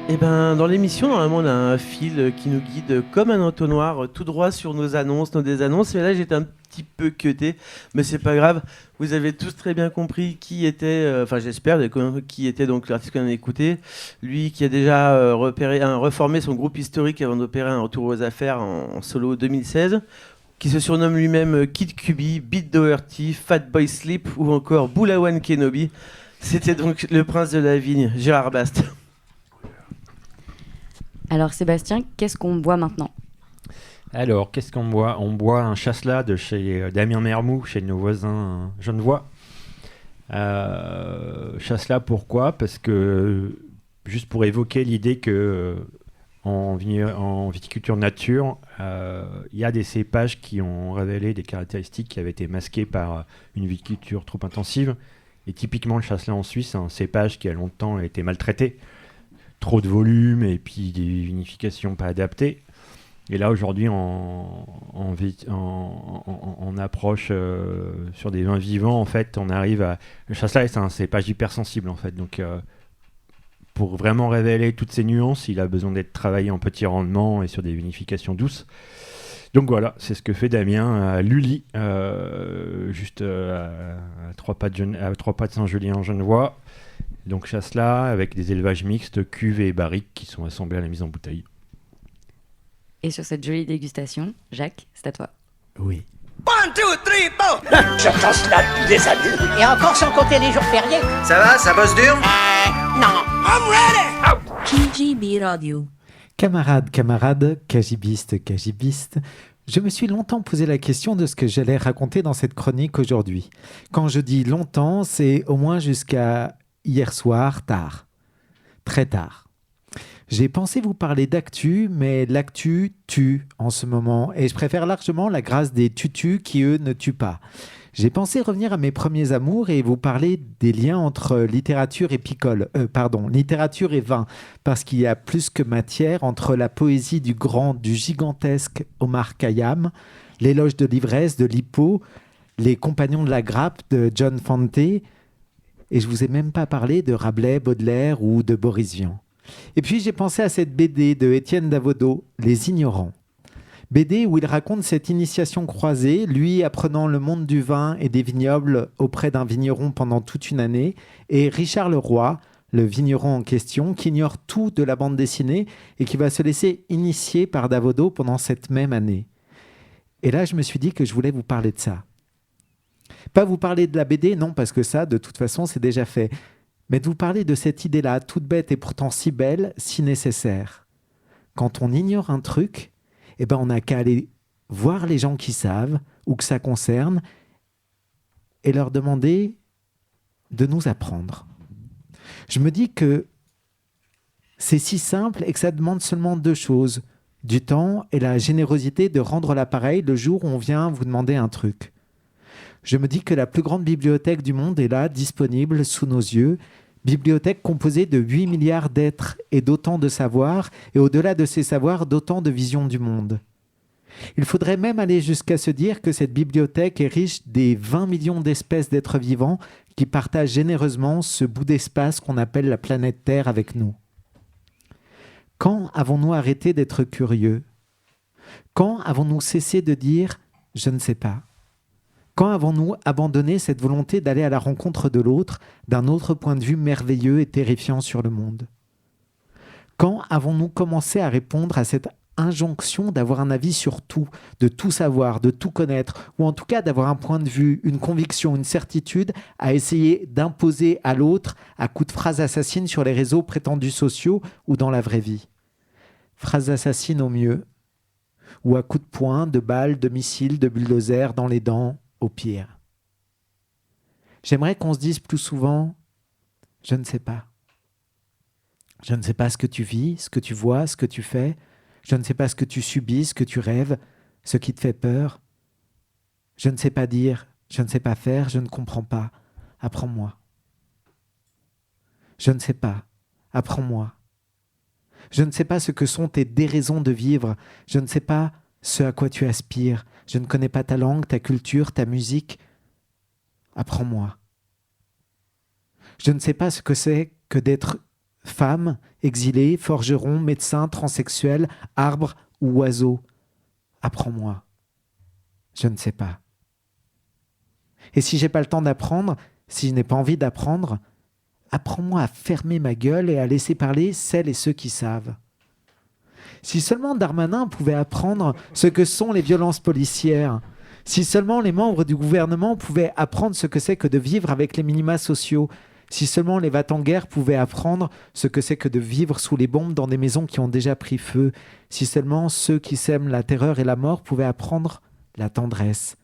Eh ben, dans l'émission, normalement, on a un fil qui nous guide comme un entonnoir tout droit sur nos annonces, nos désannonces. Mais là, j'étais un petit peu cuté, mais c'est pas grave. Vous avez tous très bien compris qui était, enfin j'espère, qui était donc l'artiste qu'on a écouté. Lui qui a déjà reformé son groupe historique avant d'opérer un retour aux affaires en solo 2016, qui se surnomme lui-même Kid Cudi, Beat Doherty, Fatboy Slim ou encore Boulawan Kenobi. C'était donc le prince de la vigne, Gérard Bast. Alors Sébastien, qu'est-ce qu'on boit maintenant ? Alors, qu'est-ce qu'on boit ? On boit un chasselas de chez Damien Mermoux, chez nos voisins genevois. Chasselas, pourquoi ? Parce que, juste pour évoquer l'idée que en viticulture nature, il y a des cépages qui ont révélé des caractéristiques qui avaient été masquées par une viticulture trop intensive. Et typiquement, le chasselas en Suisse, c'est un cépage qui a longtemps été maltraité. Trop de volume et puis des vinifications pas adaptées. Et là, aujourd'hui, on approche sur des vins vivants, en fait, on arrive à... Le chasselas, c'est un cépage hypersensible, en fait. Donc, pour vraiment révéler toutes ces nuances, il a besoin d'être travaillé en petit rendement et sur des vinifications douces. Donc voilà, c'est ce que fait Damien à Lully, juste à 3 pas de Saint-Julien en Genevois. Donc chasselas avec des élevages mixtes, cuves et barriques qui sont assemblés à la mise en bouteille. Et sur cette jolie dégustation, Jacques, c'est à toi. Oui. 1, 2, 3, 4. Je chasse là depuis des années. Et encore sans compter les jours fériés. Ça va, ça bosse dur ? Non. I'm ready. Out. KGB Radio. Camarades, cagibistes, je me suis longtemps posé la question de ce que j'allais raconter dans cette chronique aujourd'hui. Quand je dis longtemps, c'est au moins jusqu'à hier soir, tard. Très tard. J'ai pensé vous parler d'actu, mais l'actu tue en ce moment, et je préfère largement la grâce des tutus qui, eux, ne tuent pas. J'ai pensé revenir à mes premiers amours et vous parler des liens entre littérature et vin, parce qu'il y a plus que matière entre la poésie du gigantesque Omar Khayyam, l'éloge de l'ivresse de Lippo, les compagnons de la grappe de John Fante, et je vous ai même pas parlé de Rabelais, Baudelaire ou de Boris Vian. Et puis j'ai pensé à cette BD de Étienne Davodo, Les Ignorants. BD où il raconte cette initiation croisée, lui apprenant le monde du vin et des vignobles auprès d'un vigneron pendant toute une année, et Richard Leroy, le vigneron en question, qui ignore tout de la bande dessinée et qui va se laisser initier par Davodo pendant cette même année. Et là, je me suis dit que je voulais vous parler de ça. Pas vous parler de la BD, non, parce que ça, de toute façon, c'est déjà fait. Mais de vous parler de cette idée-là, toute bête et pourtant si belle, si nécessaire. Quand on ignore un truc, eh ben, on n'a qu'à aller voir les gens qui savent ou que ça concerne et leur demander de nous apprendre. Je me dis que c'est si simple et que ça demande seulement 2 choses. Du temps et la générosité de rendre l'appareil le jour où on vient vous demander un truc. Je me dis que la plus grande bibliothèque du monde est là, disponible sous nos yeux. Bibliothèque composée de 8 milliards d'êtres et d'autant de savoirs, et au-delà de ces savoirs, d'autant de visions du monde. Il faudrait même aller jusqu'à se dire que cette bibliothèque est riche des 20 millions d'espèces d'êtres vivants qui partagent généreusement ce bout d'espace qu'on appelle la planète Terre avec nous. Quand avons-nous arrêté d'être curieux ? Quand avons-nous cessé de dire « je ne sais pas » ? Quand avons-nous abandonné cette volonté d'aller à la rencontre de l'autre, d'un autre point de vue merveilleux et terrifiant sur le monde ? Quand avons-nous commencé à répondre à cette injonction d'avoir un avis sur tout, de tout savoir, de tout connaître, ou en tout cas d'avoir un point de vue, une conviction, une certitude à essayer d'imposer à l'autre à coups de phrases assassines sur les réseaux prétendus sociaux ou dans la vraie vie ? Phrases assassines au mieux, ou à coups de poing, de balles, de missiles, de bulldozers dans les dents, au pire. J'aimerais qu'on se dise plus souvent « je ne sais pas ». Je ne sais pas ce que tu vis, ce que tu vois, ce que tu fais. Je ne sais pas ce que tu subis, ce que tu rêves, ce qui te fait peur. Je ne sais pas dire, je ne sais pas faire, je ne comprends pas. Apprends-moi. Je ne sais pas. Apprends-moi. Je ne sais pas ce que sont tes déraisons de vivre. Je ne sais pas ce à quoi tu aspires. Je ne connais pas ta langue, ta culture, ta musique. Apprends-moi. Je ne sais pas ce que c'est que d'être Femmes, exilés, forgerons, médecins, transsexuels, arbres ou oiseaux. Apprends-moi. Je ne sais pas. Et si j'ai pas le temps d'apprendre, si je n'ai pas envie d'apprendre, apprends-moi à fermer ma gueule et à laisser parler celles et ceux qui savent. Si seulement Darmanin pouvait apprendre ce que sont les violences policières, si seulement les membres du gouvernement pouvaient apprendre ce que c'est que de vivre avec les minima sociaux, si seulement les va-t-en-guerre pouvaient apprendre ce que c'est que de vivre sous les bombes dans des maisons qui ont déjà pris feu, si seulement ceux qui sèment la terreur et la mort pouvaient apprendre la tendresse,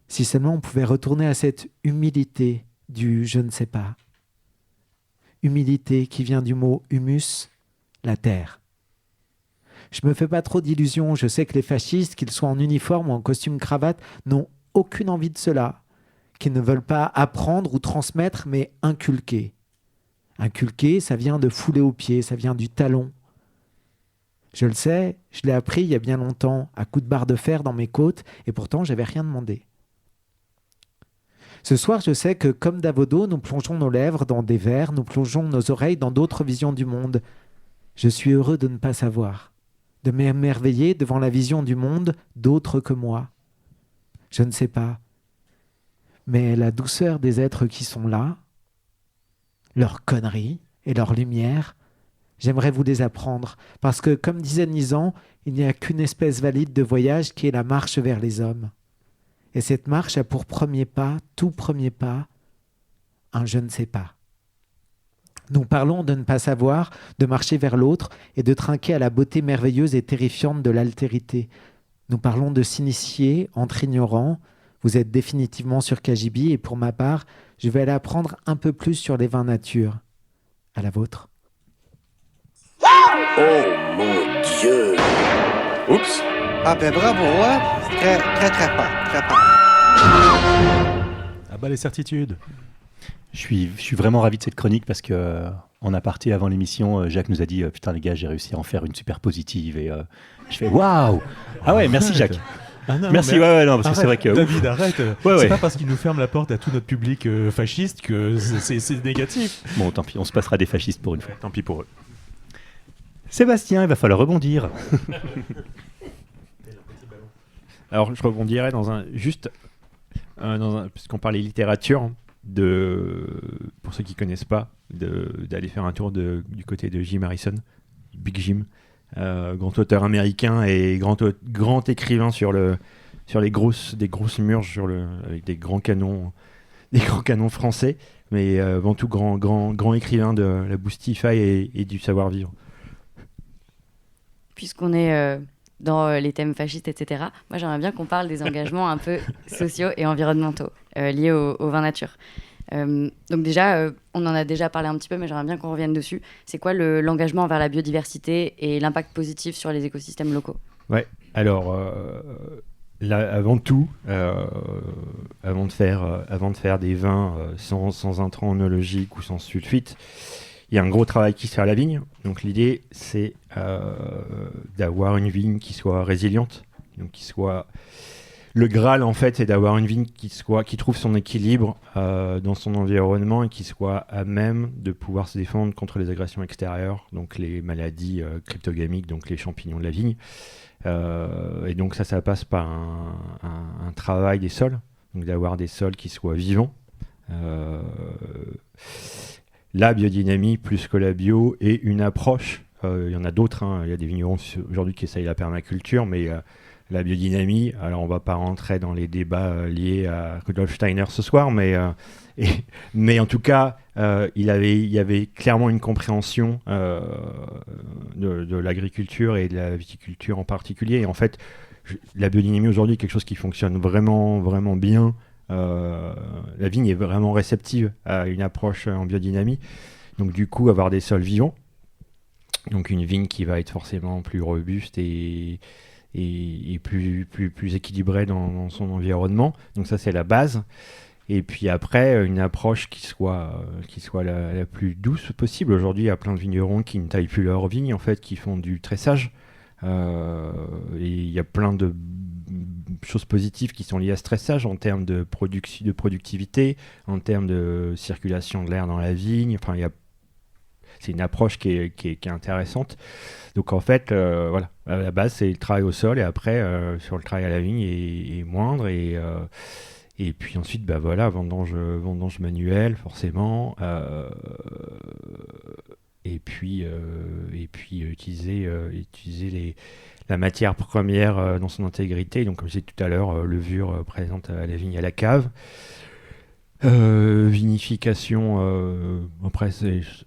si seulement on pouvait retourner à cette humilité du « je ne sais pas ». Humilité qui vient du mot « humus », la terre. Je me fais pas trop d'illusions, je sais que les fascistes, qu'ils soient en uniforme ou en costume cravate, n'ont aucune envie de cela, qu'ils ne veulent pas apprendre ou transmettre, mais inculquer. Inculquer, ça vient de fouler aux pieds, ça vient du talon. Je le sais, je l'ai appris il y a bien longtemps, à coups de barre de fer dans mes côtes, et pourtant j'avais rien demandé. Ce soir, je sais que, comme Davodo, nous plongeons nos lèvres dans des vers, nous plongeons nos oreilles dans d'autres visions du monde. Je suis heureux de ne pas savoir, de m'émerveiller devant la vision du monde d'autres que moi. Je ne sais pas, mais la douceur des êtres qui sont là, leurs conneries et leur lumière, j'aimerais vous les apprendre, parce que, comme disait Nizan, il n'y a qu'une espèce valide de voyage qui est la marche vers les hommes. Et cette marche a pour premier pas, tout premier pas, un je ne sais pas. Nous parlons de ne pas savoir, de marcher vers l'autre et de trinquer à la beauté merveilleuse et terrifiante de l'altérité. Nous parlons de s'initier entre ignorants. Vous êtes définitivement sur Kajibi et pour ma part, je vais aller apprendre un peu plus sur les vins nature. À la vôtre. Oh mon Dieu! Oups! Ah ben bravo, hein? Très pas. Ah bah les certitudes. Je suis vraiment ravi de cette chronique parce que en aparté avant l'émission, Jacques nous a dit putain les gars, j'ai réussi à en faire une super positive et je fais waouh. Ah ouais, merci Jacques. Ah non, merci, ouais, non, parce arrête, que c'est vrai que... David, arrête. Ouais, c'est pas parce qu'il nous ferme la porte à tout notre public fasciste que c'est négatif. Bon, tant pis, on se passera des fascistes pour une fois. Tant pis pour eux. Sébastien, il va falloir rebondir. Alors, je rebondirais puisqu'on parlait littérature, pour ceux qui ne connaissent pas, d'aller faire un tour du côté de Jim Harrison, Big Jim, grand auteur américain et grand écrivain sur des grosses murges avec des grands canons français, mais avant tout grand écrivain de la boostify et du savoir-vivre. Puisqu'on est dans les thèmes fascistes, etc., moi j'aimerais bien qu'on parle des engagements un peu sociaux et environnementaux liés au vin nature. Donc déjà, on en a déjà parlé un petit peu, mais j'aimerais bien qu'on revienne dessus. C'est quoi l'engagement envers la biodiversité et l'impact positif sur les écosystèmes locaux ? Ouais, alors là, avant tout, avant de faire des vins sans intrants onologiques ou sans sulfite, il y a un gros travail qui se fait à la vigne. Donc l'idée, c'est d'avoir une vigne qui soit résiliente, donc qui soit... Le Graal, en fait, c'est d'avoir une vigne qui trouve son équilibre dans son environnement et qui soit à même de pouvoir se défendre contre les agressions extérieures, donc les maladies cryptogamiques, donc les champignons de la vigne. Et donc ça passe par un travail des sols, donc d'avoir des sols qui soient vivants. La biodynamie plus que la bio et une approche. Il y en a d'autres, hein. Il y a des vignerons aujourd'hui qui essayent la permaculture, mais... la biodynamie, alors on ne va pas rentrer dans les débats liés à Rudolf Steiner ce soir, mais en tout cas, il y avait clairement une compréhension de l'agriculture et de la viticulture en particulier. Et en fait, la biodynamie aujourd'hui est quelque chose qui fonctionne vraiment, vraiment bien. La vigne est vraiment réceptive à une approche en biodynamie. Donc du coup, avoir des sols vivants, donc une vigne qui va être forcément plus robuste et plus équilibré dans son environnement. Donc ça, c'est la base. Et puis après, une approche qui soit la plus douce possible. Aujourd'hui, il y a plein de vignerons qui ne taillent plus leurs vignes, en fait, qui font du tressage. Et il y a plein de choses positives qui sont liées à ce tressage en termes de productivité, en termes de circulation de l'air dans la vigne. Enfin, c'est une approche qui est intéressante. Donc en fait, voilà, à la base c'est le travail au sol et après sur le travail à la vigne est moindre et puis ensuite voilà, vendange manuelle forcément et puis utiliser la matière première dans son intégrité. Donc comme je disais tout à l'heure, levure présente à la vigne, à la cave. Vinification, après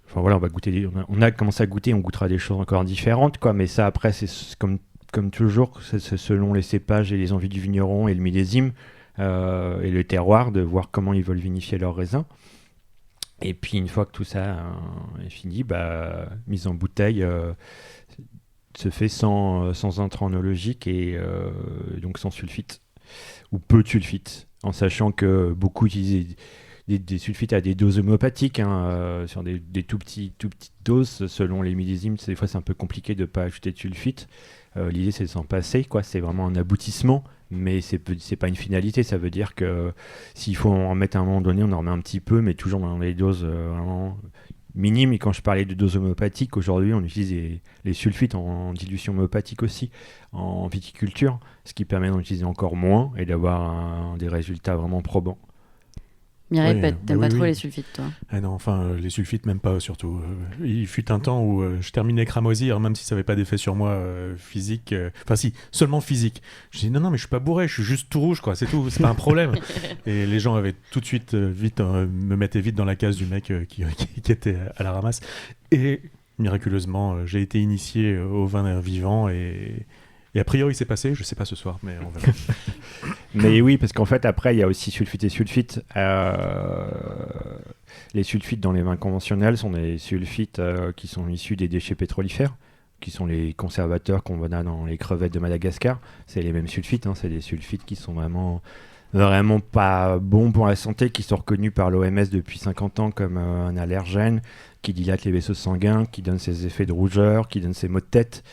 enfin voilà, on va goûter on a commencé à goûter, on goûtera des choses encore différentes quoi, mais ça après c'est comme toujours, c'est selon les cépages et les envies du vigneron et le millésime et le terroir, de voir comment ils veulent vinifier leurs raisins. Et puis une fois que tout ça est fini, mise en bouteille se fait sans intrants oenologiques et donc sans sulfite ou peu de sulfite, en sachant que beaucoup utilisent des sulfites à des doses homéopathiques, sur des tout petites doses selon les millésimes. Des fois c'est un peu compliqué de ne pas ajouter de sulfite. L'idée c'est de s'en passer, quoi. C'est vraiment un aboutissement, mais c'est pas une finalité. Ça veut dire que s'il faut en remettre à un moment donné, on en remet un petit peu, mais toujours dans des doses vraiment minimes. Et quand je parlais de doses homéopathiques, aujourd'hui on utilise les sulfites en dilution homéopathique aussi en viticulture, ce qui permet d'en utiliser encore moins et d'avoir des résultats vraiment probants. Mireille, t'aimes pas trop les sulfites, toi? Ah non, enfin, les sulfites, même pas, surtout. Il fut un temps où je terminais cramoisi, alors même si ça n'avait pas d'effet sur moi physique, enfin si, seulement physique. Je dis non, mais je suis pas bourré, je suis juste tout rouge, quoi, c'est tout, c'est pas un problème. Et les gens avaient tout de suite, me mettaient vite dans la case du mec qui était à la ramasse. Et miraculeusement, j'ai été initié au vin vivant et a priori, c'est passé, je sais pas ce soir, mais on verra. Mais oui, parce qu'en fait, après, il y a aussi sulfite et sulfite. Les sulfites dans les vins conventionnels sont des sulfites qui sont issus des déchets pétrolifères, qui sont les conservateurs qu'on voit dans les crevettes de Madagascar. C'est les mêmes sulfites, c'est des sulfites qui sont vraiment pas bons pour la santé, qui sont reconnus par l'OMS depuis 50 ans comme un allergène, qui dilate les vaisseaux sanguins, qui donne ses effets de rougeur, qui donne ses maux de tête.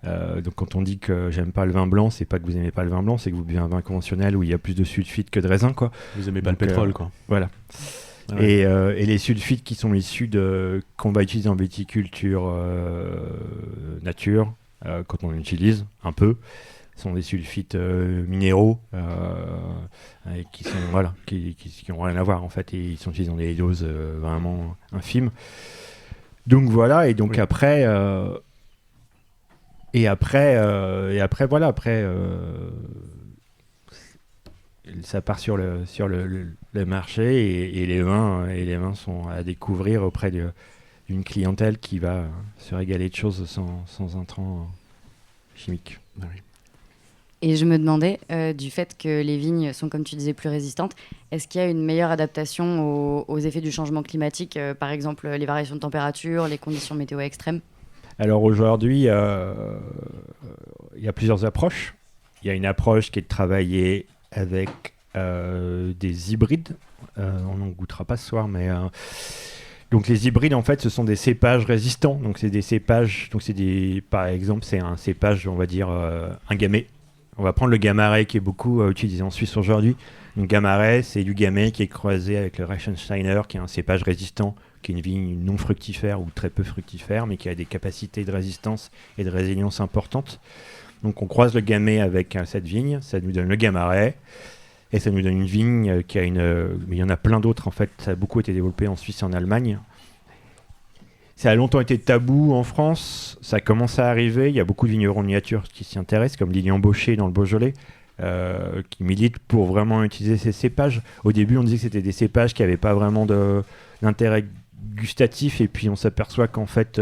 Donc quand on dit que j'aime pas le vin blanc, c'est pas que vous aimez pas le vin blanc, c'est que vous buvez un vin conventionnel où il y a plus de sulfite que de raisin, quoi. Vous aimez pas le pétrole, quoi. Voilà. Ah ouais. Et les sulfites qui sont issus qu'on va utiliser en viticulture nature, quand on utilise un peu, sont des sulfites minéraux qui sont qui ont rien à voir en fait, et ils sont utilisés dans des doses vraiment infimes. Donc voilà, et donc après. Et après, ça part sur le marché et les vins sont à découvrir auprès d'une clientèle qui va se régaler de choses sans intrants chimiques. Ah oui. Et je me demandais, du fait que les vignes sont, comme tu disais, plus résistantes, est-ce qu'il y a une meilleure adaptation aux effets du changement climatique, par exemple les variations de température, les conditions météo extrêmes? Alors aujourd'hui, il y a plusieurs approches. Il y a une approche qui est de travailler avec des hybrides. On n'en goûtera pas ce soir, mais donc les hybrides, en fait, ce sont des cépages résistants. Donc c'est des cépages. Donc par exemple, c'est un cépage, on va dire un gamay. On va prendre le Gamaret qui est beaucoup utilisé en Suisse aujourd'hui. Donc Gamaret, c'est du gamay qui est croisé avec le Reichensteiner, qui est un cépage résistant, qui est une vigne non fructifère ou très peu fructifère, mais qui a des capacités de résistance et de résilience importantes. Donc on croise le gamay avec cette vigne, ça nous donne le Gamaret, et ça nous donne une vigne qui a mais il y en a plein d'autres en fait, ça a beaucoup été développé en Suisse et en Allemagne. Ça a longtemps été tabou en France, ça commence à arriver, il y a beaucoup de vignerons de miniature qui s'y intéressent, comme Lilian Baucher dans le Beaujolais, qui militent pour vraiment utiliser ces cépages. Au début, on disait que c'était des cépages qui n'avaient pas vraiment d'intérêt gustatif, et puis on s'aperçoit qu'en fait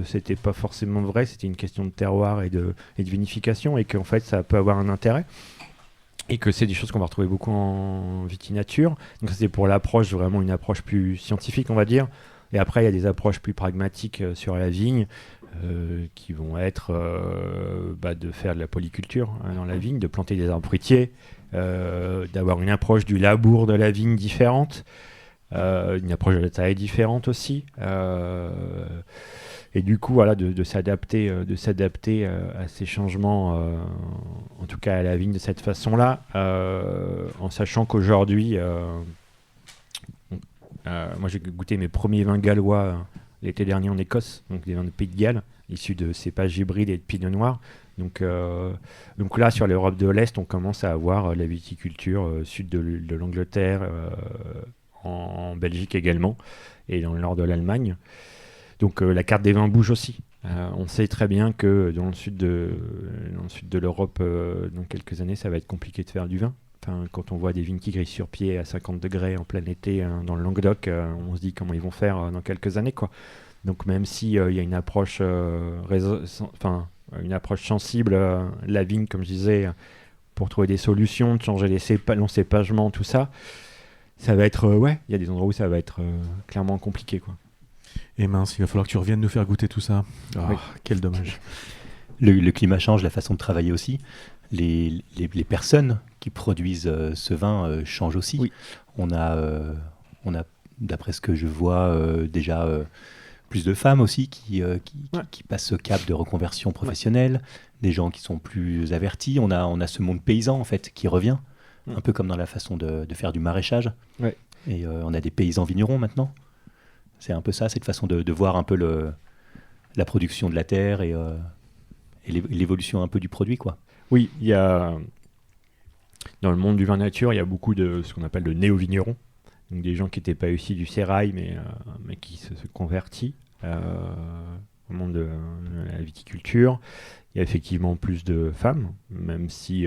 c'était pas forcément vrai, c'était une question de terroir et de vinification, et qu'en fait ça peut avoir un intérêt, et que c'est des choses qu'on va retrouver beaucoup en vitinature. Donc ça, c'est pour l'approche, vraiment une approche plus scientifique, on va dire. Et après il y a des approches plus pragmatiques sur la vigne, qui vont être de faire de la polyculture dans la vigne, de planter des arbres fruitiers, d'avoir une approche du labour de la vigne différente, une approche de la taille différente aussi, et du coup voilà, de s'adapter à ces changements, en tout cas à la vigne de cette façon-là, en sachant qu'aujourd'hui moi j'ai goûté mes premiers vins gallois l'été dernier en Écosse, donc des vins de Pays de Galles, issus de cépages hybrides et de pinot noir. Donc là, sur l'Europe de l'Est, on commence à avoir la viticulture sud de l'Angleterre, en Belgique également, et dans le nord de l'Allemagne. Donc la carte des vins bouge aussi. On sait très bien que dans le sud de l'Europe, dans quelques années, ça va être compliqué de faire du vin. Enfin, quand on voit des vignes qui grillent sur pied à 50 degrés en plein été dans le Languedoc, on se dit comment ils vont faire dans quelques années, quoi. Donc même s'il y a une approche, une approche sensible, la vigne, comme je disais, pour trouver des solutions, de changer l'encépagement, tout ça, ça va être... il y a des endroits où ça va être clairement compliqué, quoi. Et mince, il va falloir que tu reviennes nous faire goûter tout ça. Oui. Quel dommage. Le climat change, la façon de travailler aussi. Les personnes qui produisent ce vin changent aussi. Oui. On a, d'après ce que je vois, déjà plus de femmes aussi qui passent ce cap de reconversion professionnelle, des gens qui sont plus avertis. On a ce monde paysan, en fait, qui revient, un peu comme dans la façon de faire du maraîchage. Ouais. Et on a des paysans vignerons maintenant. C'est un peu ça, cette façon de voir un peu la production de la terre et l'évolution un peu du produit, quoi. Oui, il y a dans le monde du vin nature, il y a beaucoup de ce qu'on appelle de néo-vignerons, donc des gens qui n'étaient pas issus du sérail, mais qui se convertissent au monde de la viticulture. Il y a effectivement plus de femmes, même si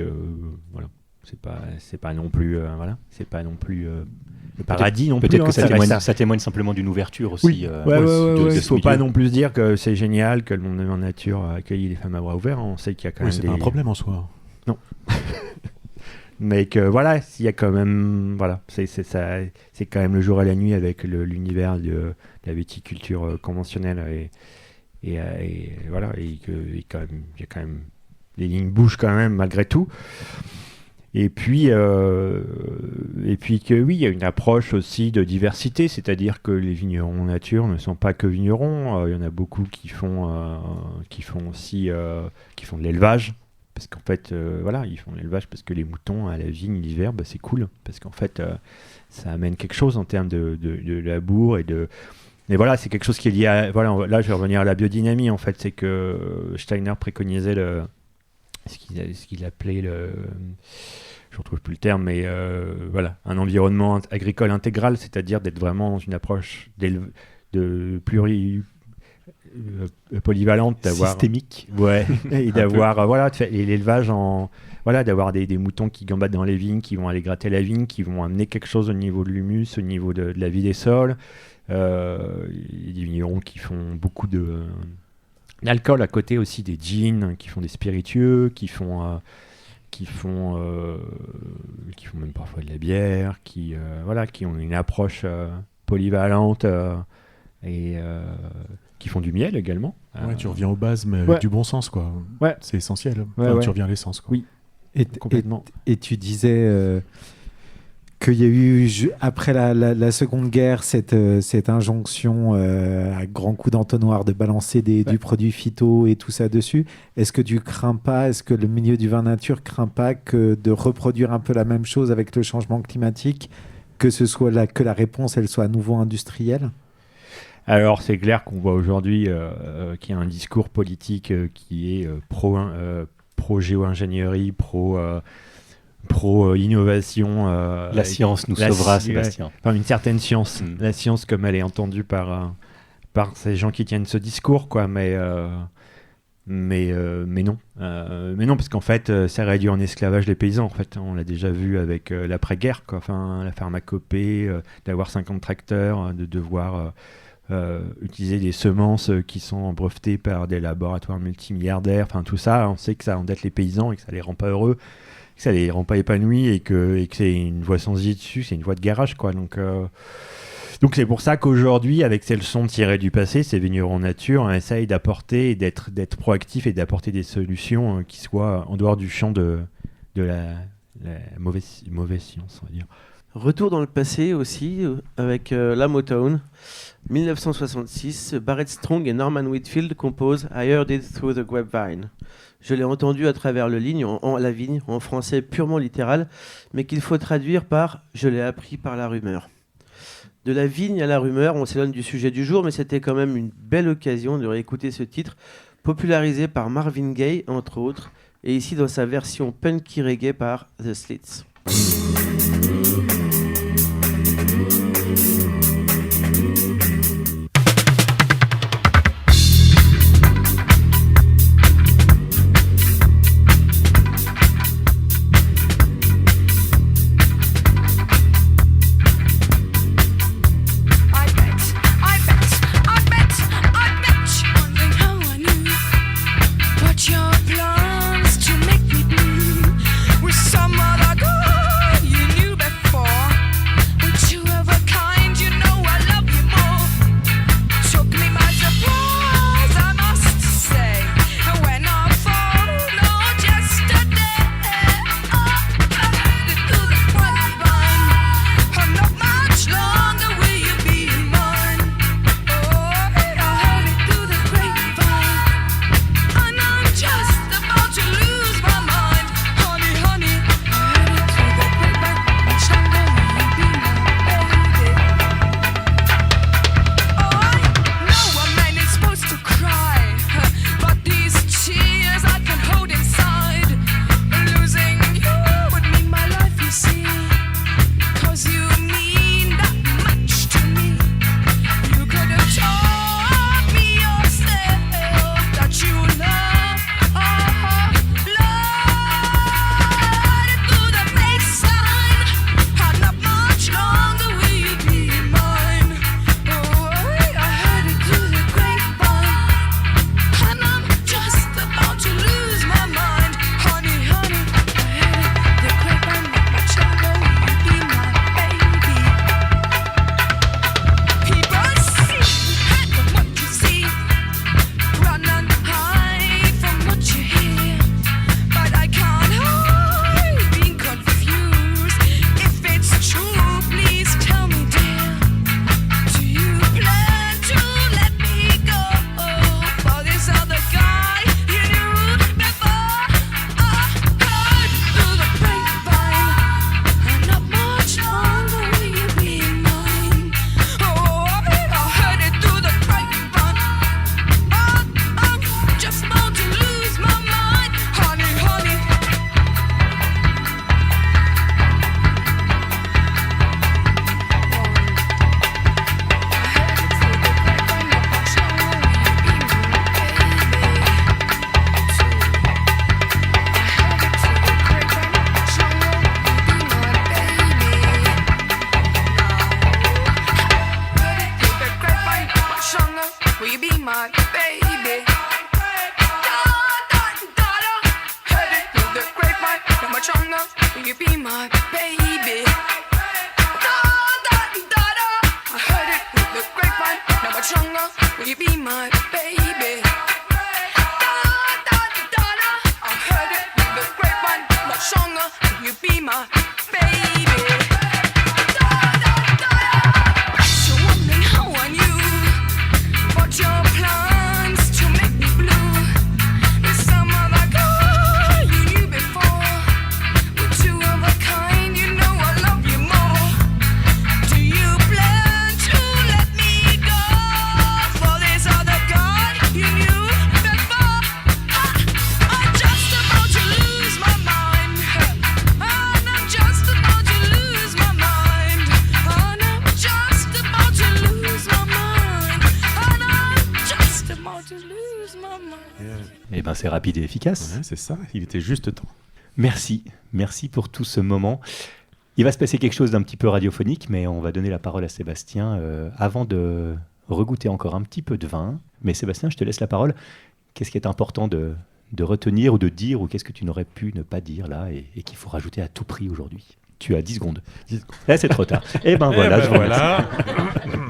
c'est pas non plus le paradis non plus. Peut-être que ça témoigne simplement d'une ouverture aussi. Oui. Il ne faut pas non plus se dire que c'est génial que le monde de la nature accueille les femmes à bras ouverts. On sait qu'il y a quand même c'est pas un problème en soi. Non. Mais que voilà, s'il y a quand même, c'est quand même le jour et la nuit avec l'univers de la viticulture conventionnelle et il y a quand même les lignes bougent quand même malgré tout. Et puis que oui, il y a une approche aussi de diversité, c'est-à-dire que les vignerons nature ne sont pas que vignerons. Il y en a beaucoup qui font aussi de l'élevage, parce qu'en fait, ils font de l'élevage parce que les moutons à la vigne l'hiver, c'est cool, parce qu'en fait, ça amène quelque chose en termes de labour et de. Mais voilà, c'est quelque chose qui est lié à. Voilà, là, je vais revenir à la biodynamie. En fait, c'est que Steiner préconisait ce qu'il appelait je ne retrouve plus le terme, mais un environnement agricole intégral, c'est-à-dire d'être vraiment dans une approche polyvalente, d'avoir systémique, et d'avoir l'élevage d'avoir des moutons qui gambadent dans les vignes, qui vont aller gratter la vigne, qui vont amener quelque chose au niveau de l'humus, au niveau de la vie des sols. Il y a des vignerons qui font beaucoup d'alcool à côté aussi, des gins, qui font des spiritueux, qui font même parfois de la bière, qui ont une approche polyvalente et qui font du miel également. Tu reviens aux bases, mais avec du bon sens, quoi. Ouais. C'est essentiel. Tu reviens à l'essence, quoi. Oui. Complètement. Et tu disais qu'il y a eu, après la Seconde Guerre, cette injonction à grands coups d'entonnoir de balancer du produit phyto et tout ça dessus. Est-ce que est-ce que le milieu du vin nature craint pas que de reproduire un peu la même chose avec le changement climatique, que la réponse elle soit à nouveau industrielle ? Alors c'est clair qu'on voit aujourd'hui qu'il y a un discours politique qui est pro-géo-ingénierie, pro-innovation. La science nous sauvera, Sébastien. Enfin, une certaine science. La science comme elle est entendue par ces gens qui tiennent ce discours, quoi. Mais non. Mais non, parce qu'en fait, ça réduit en esclavage les paysans. En fait, on l'a déjà vu avec l'après-guerre, quoi. Enfin, la pharmacopée, d'avoir 50 tracteurs, de devoir utiliser des semences qui sont brevetées par des laboratoires multimilliardaires. Enfin, tout ça, on sait que ça endette les paysans et que ça les rend pas heureux, que ça les rend pas épanouis et que c'est une voie sans issue, c'est une voie de garage, quoi. Donc c'est pour ça qu'aujourd'hui, avec ces leçons tirées du passé, ces vignerons nature, on essaye d'apporter, d'être proactifs et d'apporter des solutions qui soient en dehors du champ de la mauvaise science, on va dire. Retour dans le passé aussi, avec la Motown. 1966, Barrett Strong et Norman Whitfield composent I Heard It Through the Grapevine. Je l'ai entendu à travers la vigne, en français purement littéral, mais qu'il faut traduire par « Je l'ai appris par la rumeur ». De la vigne à la rumeur, on s'éloigne du sujet du jour, mais c'était quand même une belle occasion de réécouter ce titre, popularisé par Marvin Gaye, entre autres, et ici dans sa version punky reggae par The Slits. Your plans to make me blue with some other girl you knew before. Eh ben, c'est rapide et efficace. Ouais, c'est ça, il était juste temps. Merci pour tout ce moment. Il va se passer quelque chose d'un petit peu radiophonique, mais on va donner la parole à Sébastien avant de regoûter encore un petit peu de vin. Mais Sébastien, je te laisse la parole. Qu'est-ce qui est important de retenir ou de dire, ou qu'est-ce que tu n'aurais pu ne pas dire là et qu'il faut rajouter à tout prix aujourd'hui ? Tu as 10 secondes. Là, c'est trop tard. Eh ben voilà, je vous remercie.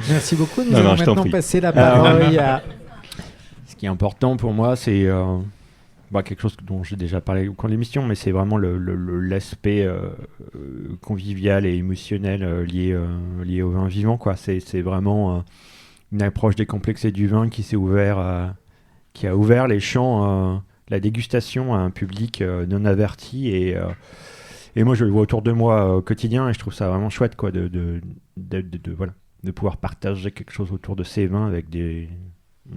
Merci beaucoup. Nous allons maintenant passer la parole à... Ce qui est important pour moi, c'est quelque chose dont j'ai déjà parlé au cours de l'émission, mais c'est vraiment l'aspect convivial et émotionnel lié au vin vivant, quoi. C'est vraiment une approche décomplexée du vin qui a ouvert les champs, la dégustation à un public non averti et moi je le vois autour de moi au quotidien et je trouve ça vraiment chouette, quoi, de de pouvoir partager quelque chose autour de ces vins avec des...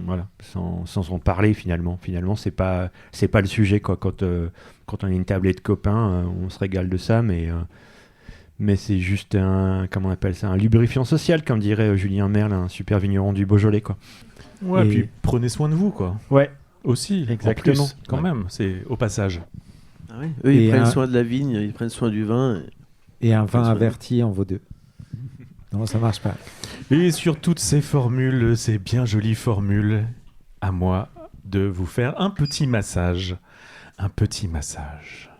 Voilà, sans en parler finalement. Finalement, c'est pas le sujet, quoi. Quand on a une tablée de copains, on se régale de ça, mais c'est juste comment on appelle ça, un lubrifiant social, comme dirait Julien Merle, un super vigneron du Beaujolais, quoi. Ouais, et puis prenez soin de vous, quoi. Ouais. Aussi, exactement. Quand même, c'est au passage. Ah oui. Eux, ils prennent soin de la vigne, ils prennent soin du vin. Et un vin averti en vaut 2. Non, ça marche pas. Et sur toutes ces formules, ces bien jolies formules, à moi de vous faire un petit massage. Un petit massage.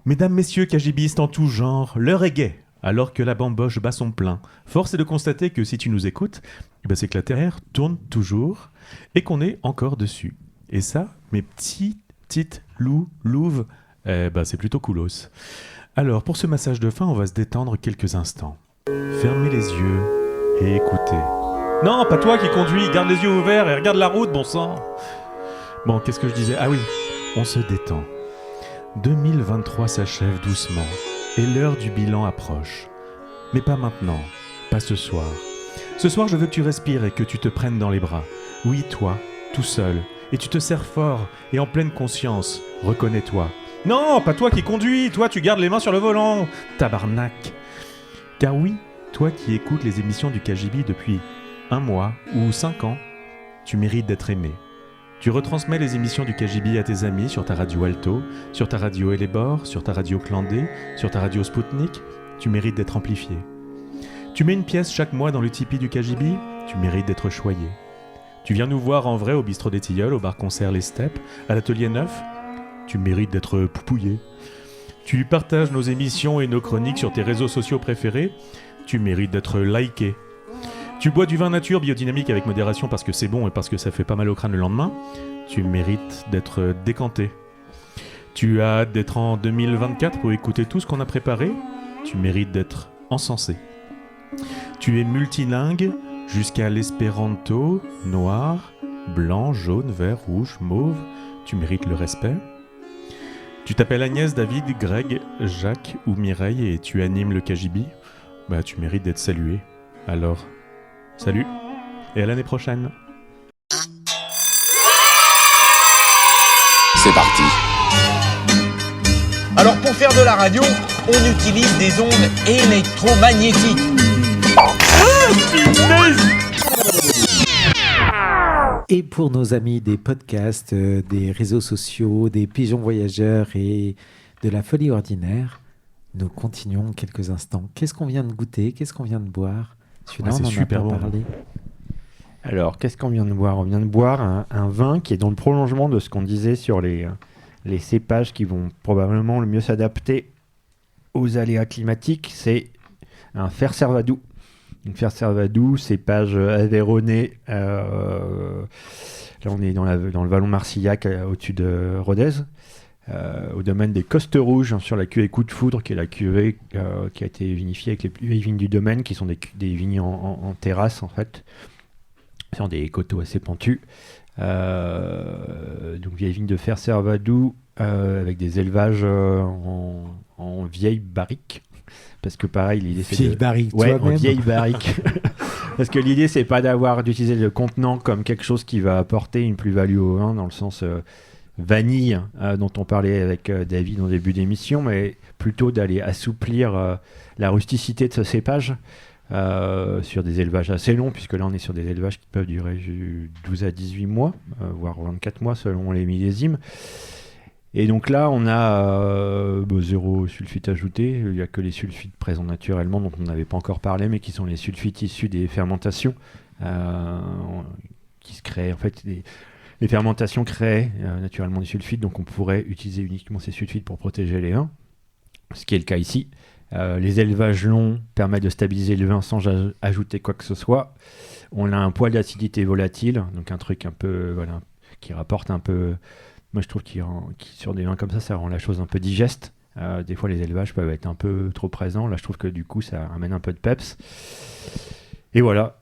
Mesdames, messieurs, KGBistes en tout genre, l'heure est gaie, alors que la bamboche bat son plein. Force est de constater que si tu nous écoutes, c'est que la Terre tourne toujours et qu'on est encore dessus. Et ça, mes petites louves, c'est plutôt coolos. Alors, pour ce massage de fin, on va se détendre quelques instants. Fermez les yeux et écoutez. Non, pas toi qui conduis, garde les yeux ouverts et regarde la route, bon sang. Bon, qu'est-ce que je disais ? Ah oui, on se détend. 2023 s'achève doucement et l'heure du bilan approche. Mais pas maintenant, pas ce soir. Ce soir, je veux que tu respires et que tu te prennes dans les bras. Oui, toi, tout seul. Et tu te serres fort et en pleine conscience. Reconnais-toi. Non, pas toi qui conduis, toi tu gardes les mains sur le volant. Tabarnak. Car oui, toi qui écoutes les émissions du KGB depuis 1 mois ou 5 ans, tu mérites d'être aimé. Tu retransmets les émissions du KGB à tes amis sur ta radio Alto, sur ta radio Elébor, sur ta radio Clandé, sur ta radio Spoutnik. Tu mérites d'être amplifié. Tu mets une pièce chaque mois dans le Tipeee du KGB, tu mérites d'être choyé. Tu viens nous voir en vrai au bistrot des Tilleuls, au bar-concert Les Steppes, à l'Atelier 9, tu mérites d'être poupouillé. Tu partages nos émissions et nos chroniques sur tes réseaux sociaux préférés, tu mérites d'être liké. Tu bois du vin nature biodynamique avec modération parce que c'est bon et parce que ça fait pas mal au crâne le lendemain, tu mérites d'être décanté. Tu as hâte d'être en 2024 pour écouter tout ce qu'on a préparé, tu mérites d'être encensé. Tu es multilingue jusqu'à l'espéranto, noir, blanc, jaune, vert, rouge, mauve, tu mérites le respect. Tu t'appelles Agnès, David, Greg, Jacques ou Mireille et tu animes le KGB, tu mérites d'être salué. Alors, salut et à l'année prochaine. C'est parti. Alors pour faire de la radio, on utilise des ondes électromagnétiques. Et pour nos amis des podcasts, des réseaux sociaux, des pigeons voyageurs et de la folie ordinaire, nous continuons quelques instants. Qu'est-ce qu'on vient de goûter ? Qu'est-ce qu'on vient de boire ? Celui-là, on en a pas parlé. Alors, qu'est-ce qu'on vient de boire ? On vient de boire un vin qui est dans le prolongement de ce qu'on disait sur les cépages qui vont probablement le mieux s'adapter aux aléas climatiques. C'est un Fer Servadou. Une Fer Servadou, cépage aveyronais. Là, on est dans le vallon Marcillac, au-dessus de Rodez, au domaine des Costes Rouges, sur la cuvée Coup de Foudre, qui est la cuvée qui a été vinifiée avec les plus vieilles vignes du domaine, qui sont des vignes en terrasse, en fait, sur des coteaux assez pentus. Donc, vieille vigne de Fer Servadou, avec des élevages en vieille barrique. Parce que pareil, l'idée c'est vieille barrique, ouais, en vieille barrique. Parce que l'idée c'est pas d'utiliser le contenant comme quelque chose qui va apporter une plus-value au vin dans le sens vanille dont on parlait avec David en début d'émission, mais plutôt d'aller assouplir la rusticité de ce cépage sur des élevages assez longs, puisque là on est sur des élevages qui peuvent durer 12 à 18 mois, voire 24 mois selon les millésimes. Et donc là, on a 0 sulfite ajouté. Il n'y a que les sulfites présents naturellement, dont on n'avait pas encore parlé, mais qui sont les sulfites issus des fermentations qui se créent. En fait, les fermentations créent naturellement des sulfites, donc on pourrait utiliser uniquement ces sulfites pour protéger les vins, ce qui est le cas ici. Les élevages longs permettent de stabiliser le vin sans ajouter quoi que ce soit. On a un poil d'acidité volatile, donc un truc un peu qui rapporte un peu... Moi, je trouve qu'il sur des vins comme ça rend la chose un peu digeste. Des fois, les élevages peuvent être un peu trop présents. Là, je trouve que du coup, ça amène un peu de peps. Et voilà.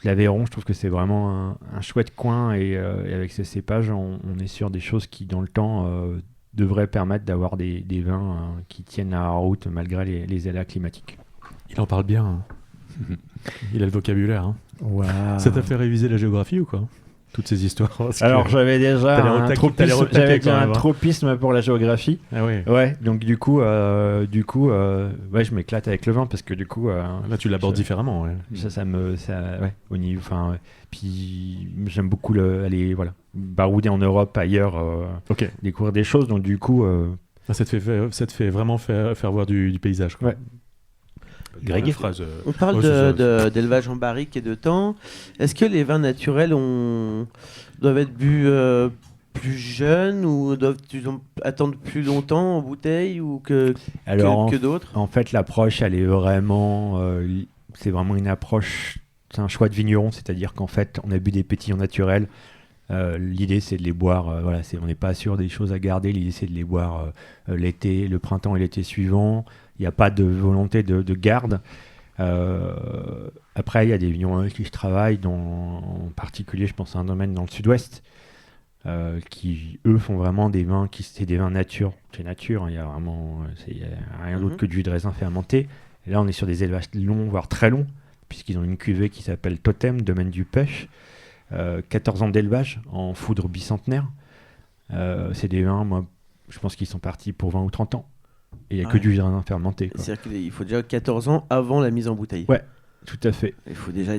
L'Aveyron, je trouve que c'est vraiment un chouette coin. Et avec ces cépages, on est sur des choses qui, dans le temps, devraient permettre d'avoir des vins qui tiennent la route malgré les aléas climatiques. Il en parle bien. Hein. Il a le vocabulaire. Hein. Wow. Ça t'a fait réviser la géographie ou quoi? Toutes ces histoires. Alors j'avais déjà un tropisme pour la géographie. Ah ouais. Ouais. Donc du coup, ouais, je m'éclate avec le vin parce que du coup. Là, tu l'abordes différemment. Ouais. Ouais. Au niveau, enfin, ouais. Puis j'aime beaucoup aller, voilà, barouder en Europe, ailleurs, découvrir des choses. Donc du coup. Ça te fait vraiment faire voir du paysage. Quoi. Ouais. Greg, on parle d'élevage en barrique et de temps. Est-ce que les vins naturels doivent être bu plus jeunes ou doivent-ils attendre plus longtemps en bouteille ou que d'autres? En fait, l'approche, elle est vraiment, c'est vraiment une approche, c'est un choix de vigneron, c'est-à-dire qu'en fait, on a bu des pétillants naturels. L'idée, c'est de les boire. On n'est pas sûr des choses à garder. L'idée, c'est de les boire l'été, le printemps et l'été suivant. Il n'y a pas de volonté de garde. Après, il y a des vignerons avec qui je travaille, en particulier, je pense à un domaine dans le sud-ouest, qui, eux, font vraiment des vins c'est des vins nature. C'est nature, hein, il y a vraiment rien d'autre que du jus de raisin fermenté. Et là, on est sur des élevages longs, voire très longs, puisqu'ils ont une cuvée qui s'appelle Totem, domaine du Pêche. 14 ans d'élevage en foudre bicentenaire. C'est des vins, moi, je pense qu'ils sont partis pour 20 ou 30 ans. Et il n'y a que du jus de raisin fermenté. Quoi. C'est-à-dire qu'il faut déjà 14 ans avant la mise en bouteille. Ouais, tout à fait. Il faut déjà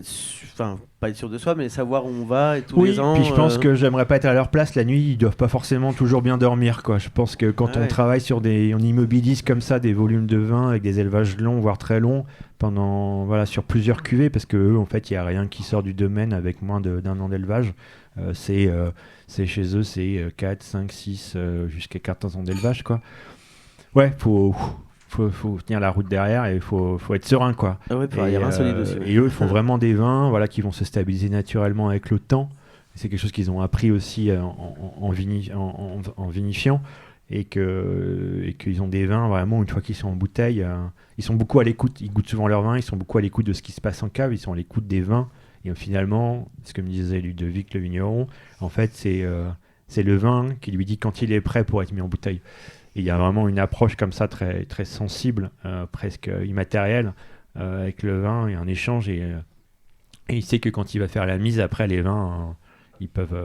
pas être sûr de soi, mais savoir où on va et tous les ans. Puis je pense que j'aimerais pas être à leur place. La nuit, ils doivent pas forcément toujours bien dormir. Quoi. Je pense que quand on travaille on immobilise comme ça des volumes de vin avec des élevages longs, voire très longs, sur plusieurs cuvées, parce que eux, en fait, il n'y a rien qui sort du domaine avec moins d'un an d'élevage. C'est chez eux, c'est 4, 5, 6, jusqu'à 14 ans d'élevage, quoi. Ouais, faut tenir la route derrière et il faut être serein, quoi. Ah ouais, il y a un solide aussi. Et eux, ils font vraiment des vins, qui vont se stabiliser naturellement avec le temps. C'est quelque chose qu'ils ont appris aussi en vinifiant, et qu'ils ont des vins vraiment, une fois qu'ils sont en bouteille, ils sont beaucoup à l'écoute. Ils goûtent souvent leur vin, ils sont beaucoup à l'écoute de ce qui se passe en cave, ils sont à l'écoute des vins. Et finalement, ce que me disait Ludovic le vigneron, en fait, c'est le vin qui lui dit quand il est prêt pour être mis en bouteille. Et il y a vraiment une approche comme ça très, très sensible, presque immatérielle, avec le vin, et un échange. Et il sait que quand il va faire la mise, après les vins, ils peuvent...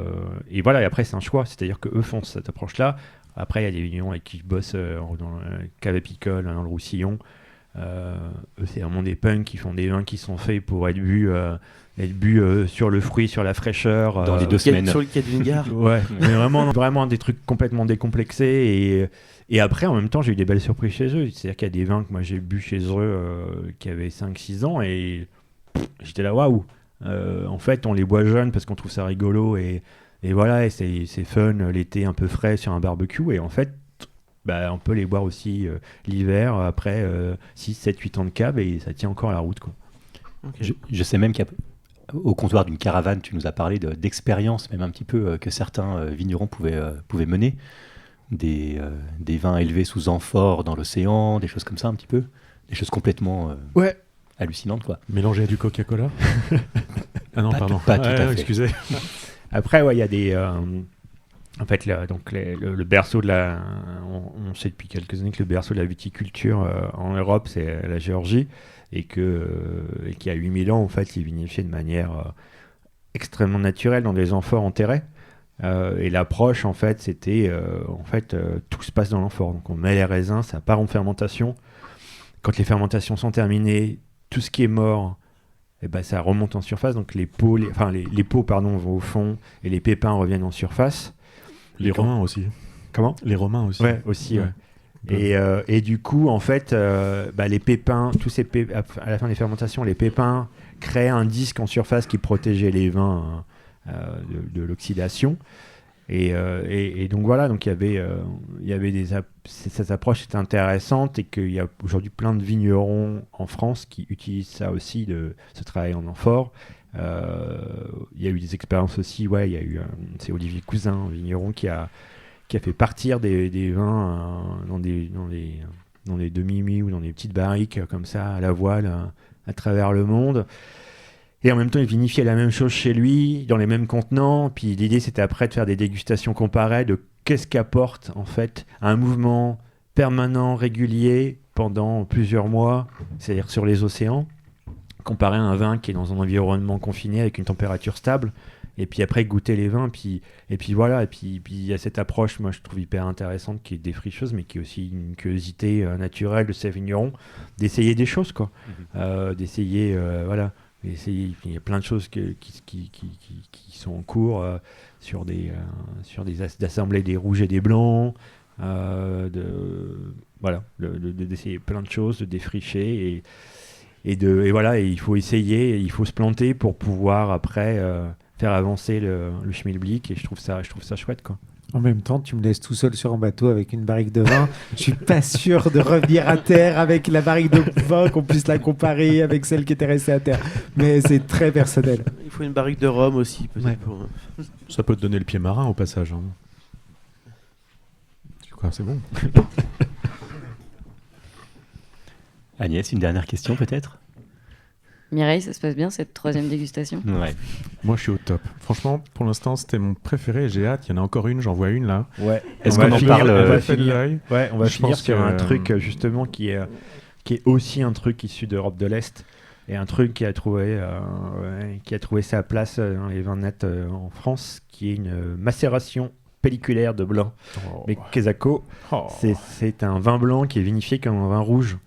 et voilà, et après c'est un choix, c'est-à-dire qu'eux font cette approche-là. Après, il y a des vignerons avec qui je bosse dans le cave apicole, dans le Roussillon. Eux, c'est vraiment des punks qui font des vins qui sont faits pour être bu sur le fruit, sur la fraîcheur. Dans les 2 semaines. Sur le quai d'une gare. Ouais, mais vraiment des trucs complètement décomplexés. Et après, en même temps, j'ai eu des belles surprises chez eux. C'est-à-dire qu'il y a des vins que moi j'ai bu chez eux qui avaient 5-6 ans et j'étais là, waouh! En fait, on les boit jeunes parce qu'on trouve ça rigolo et voilà, et c'est fun l'été un peu frais sur un barbecue. Et en fait, on peut les boire aussi l'hiver après 6, 7, 8 ans de cave et ça tient encore la route, quoi. Okay. Je sais même qu'au comptoir d'une caravane, tu nous as parlé d'expériences, même un petit peu, que certains vignerons pouvaient mener. Des vins élevés sous amphore dans l'océan, des choses comme ça un petit peu. Des choses complètement hallucinantes, quoi. Mélangé à du Coca-Cola. Ah non, pardon. Pas tout à fait. Excusez. Après, il y a des... en fait, le berceau de la... On sait depuis quelques années que le berceau de la viticulture en Europe, c'est la Géorgie. Et qu'il y a 8000 ans, en fait, il vinifiait de manière extrêmement naturelle dans des amphores enterrés. Et l'approche, en fait, c'était... tout se passe dans l'amphore. Donc, on met les raisins, ça part en fermentation. Quand les fermentations sont terminées, tout ce qui est mort, ça remonte en surface. Donc, les peaux vont au fond et les pépins reviennent en surface. Les Romains aussi. Comment ? Les Romains aussi. Ouais, aussi, ouais. Et du coup, en fait, les pépins, à la fin des fermentations, les pépins créaient un disque en surface qui protégeait les vins de l'oxydation. Et donc voilà, donc il y avait cette approche était intéressante et qu'il y a aujourd'hui plein de vignerons en France qui utilisent ça aussi, ce travail en amphore. Il y a eu des expériences aussi, il y a eu c'est Olivier Cousin, un vigneron qui a fait partir des vins dans des demi-mi ou dans des petites barriques comme ça à la voile à travers le monde. Et en même temps, il vinifiait la même chose chez lui, dans les mêmes contenants. Puis l'idée, c'était après de faire des dégustations comparées de qu'est-ce qu'apporte en fait un mouvement permanent, régulier, pendant plusieurs mois, c'est-à-dire sur les océans, comparé à un vin qui est dans un environnement confiné avec une température stable, et puis après goûter les vins, et puis voilà, et puis il y a cette approche, moi je trouve hyper intéressante, qui est défricheuse, mais qui est aussi une curiosité naturelle de ces vignerons, d'essayer des choses, quoi. D'essayer, voilà, d'essayer, il y a plein de choses qui sont en cours, sur d'assembler des rouges et des blancs, d'essayer plein de choses, de défricher, et voilà, et il faut essayer, et il faut se planter pour pouvoir après faire avancer le schmilblick, et je trouve ça chouette, quoi. En même temps, tu me laisses tout seul sur un bateau avec une barrique de vin. Je suis pas sûr de revenir à terre avec la barrique de vin, qu'on puisse la comparer avec celle qui était restée à terre. Mais c'est très personnel. Il faut une barrique de rhum aussi, peut-être. Ouais. Ça peut te donner le pied marin au passage. Hein. Je crois que c'est bon. Agnès, une dernière question peut-être ? Mireille, ça se passe bien cette 3e dégustation ? Ouais. Moi, je suis au top. Franchement, pour l'instant, c'était mon préféré. J'ai hâte. Il y en a encore une. J'en vois une là. Ouais. Est-ce qu'on en parle on va finir finir sur un truc justement qui est aussi un truc issu d'Europe de l'Est, et un truc qui a trouvé sa place dans les vins nets en France, qui est une macération pelliculaire de blanc. Mais Quesaco, c'est un vin blanc qui est vinifié comme un vin rouge.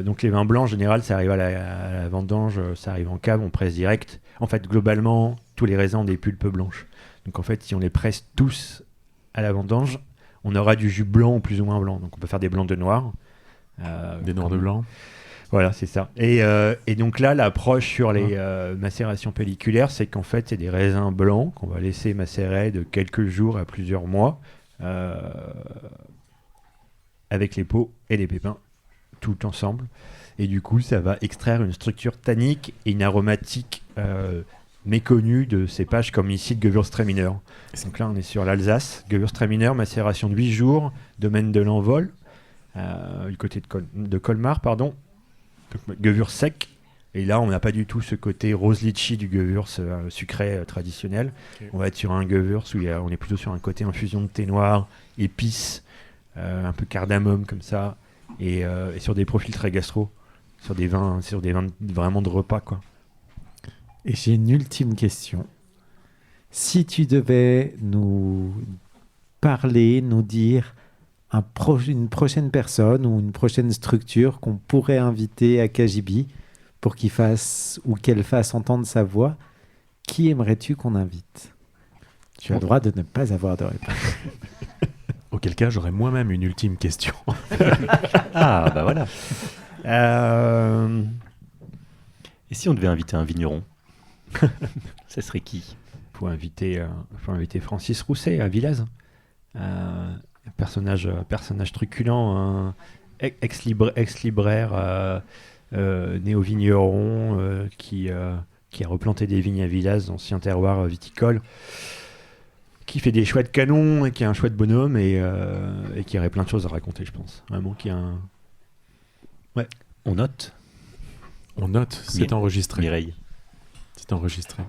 Donc les vins blancs en général, ça arrive à la vendange, ça arrive en cave, on presse direct. En fait, globalement, tous les raisins ont des pulpes blanches. Donc en fait, si on les presse tous à la vendange, on aura du jus blanc ou plus ou moins blanc. Donc on peut faire des blancs de noirs. Des noirs de blanc. Voilà, c'est ça. Et donc là, l'approche sur les macérations pelliculaires, c'est qu'en fait, c'est des raisins blancs qu'on va laisser macérer de quelques jours à plusieurs mois, avec les peaux et les pépins tout ensemble, et du coup ça va extraire une structure tannique et une aromatique méconnue de cépages comme ici le Gewürztraminer. Donc là on est sur l'Alsace, Gewürztraminer, macération de 8 jours, domaine de l'Envol, du côté de Colmar, pardon. Donc, Gewürz sec, et là on n'a pas du tout ce côté rose litchi du Gewürz sucré traditionnel. Okay. On va être sur un Gewürz où on est plutôt sur un côté infusion de thé noir, épices, un peu cardamome comme ça, et sur des profils très gastro, sur des vins vraiment de repas, quoi. Et j'ai une ultime question. Si tu devais nous parler, nous dire une prochaine personne ou une prochaine structure qu'on pourrait inviter à KGB pour qu'il fasse ou qu'elle fasse entendre sa voix, qui aimerais-tu qu'on invite ? Tu as le droit de ne pas avoir de réponse. Auquel cas, j'aurais moi-même une ultime question. Ah, bah voilà. Et si on devait inviter un vigneron, ça serait qui ? Faut inviter Francis Rousset à Villaz. Personnage truculent, ex-libraire, néo-vigneron, qui a replanté des vignes à Villaz, ancien terroir viticole, qui fait des chouettes canons, et qui est un chouette bonhomme, et qui aurait plein de choses à raconter, je pense. Vraiment, qui a un... Ouais. On note, c'est enregistré. Mireille. C'est enregistré.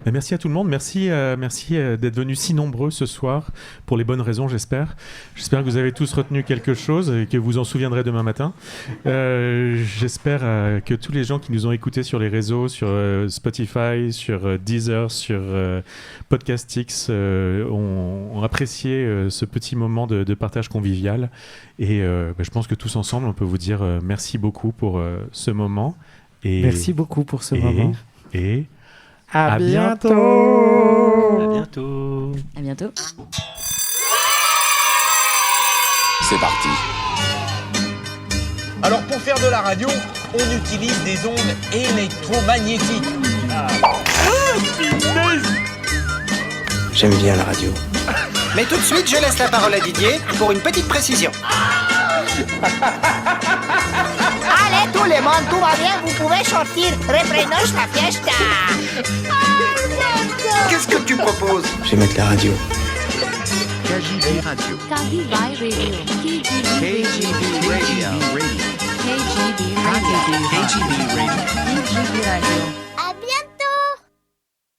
Ben, merci à tout le monde, merci d'être venus si nombreux ce soir, pour les bonnes raisons, j'espère. J'espère que vous avez tous retenu quelque chose et que vous en souviendrez demain matin. J'espère que tous les gens qui nous ont écoutés sur les réseaux, sur Spotify, sur Deezer, sur Podcastix, ont apprécié ce petit moment de partage convivial. Et je pense que tous ensemble, on peut vous dire merci beaucoup pour ce moment. Merci beaucoup pour ce moment. Et à bientôt. À bientôt. À bientôt. C'est parti. Alors pour faire de la radio, on utilise des ondes électromagnétiques. J'aime bien la radio. Mais tout de suite, je laisse la parole à Didier pour une petite précision. Allez, tout le monde, tout va bien, vous pouvez sortir. Reprenons la fiesta. Qu'est-ce que tu proposes? Je vais mettre la radio. KGB Radio. KGB Radio. KGB Radio. KGB Radio. KGB Radio. KGB Radio.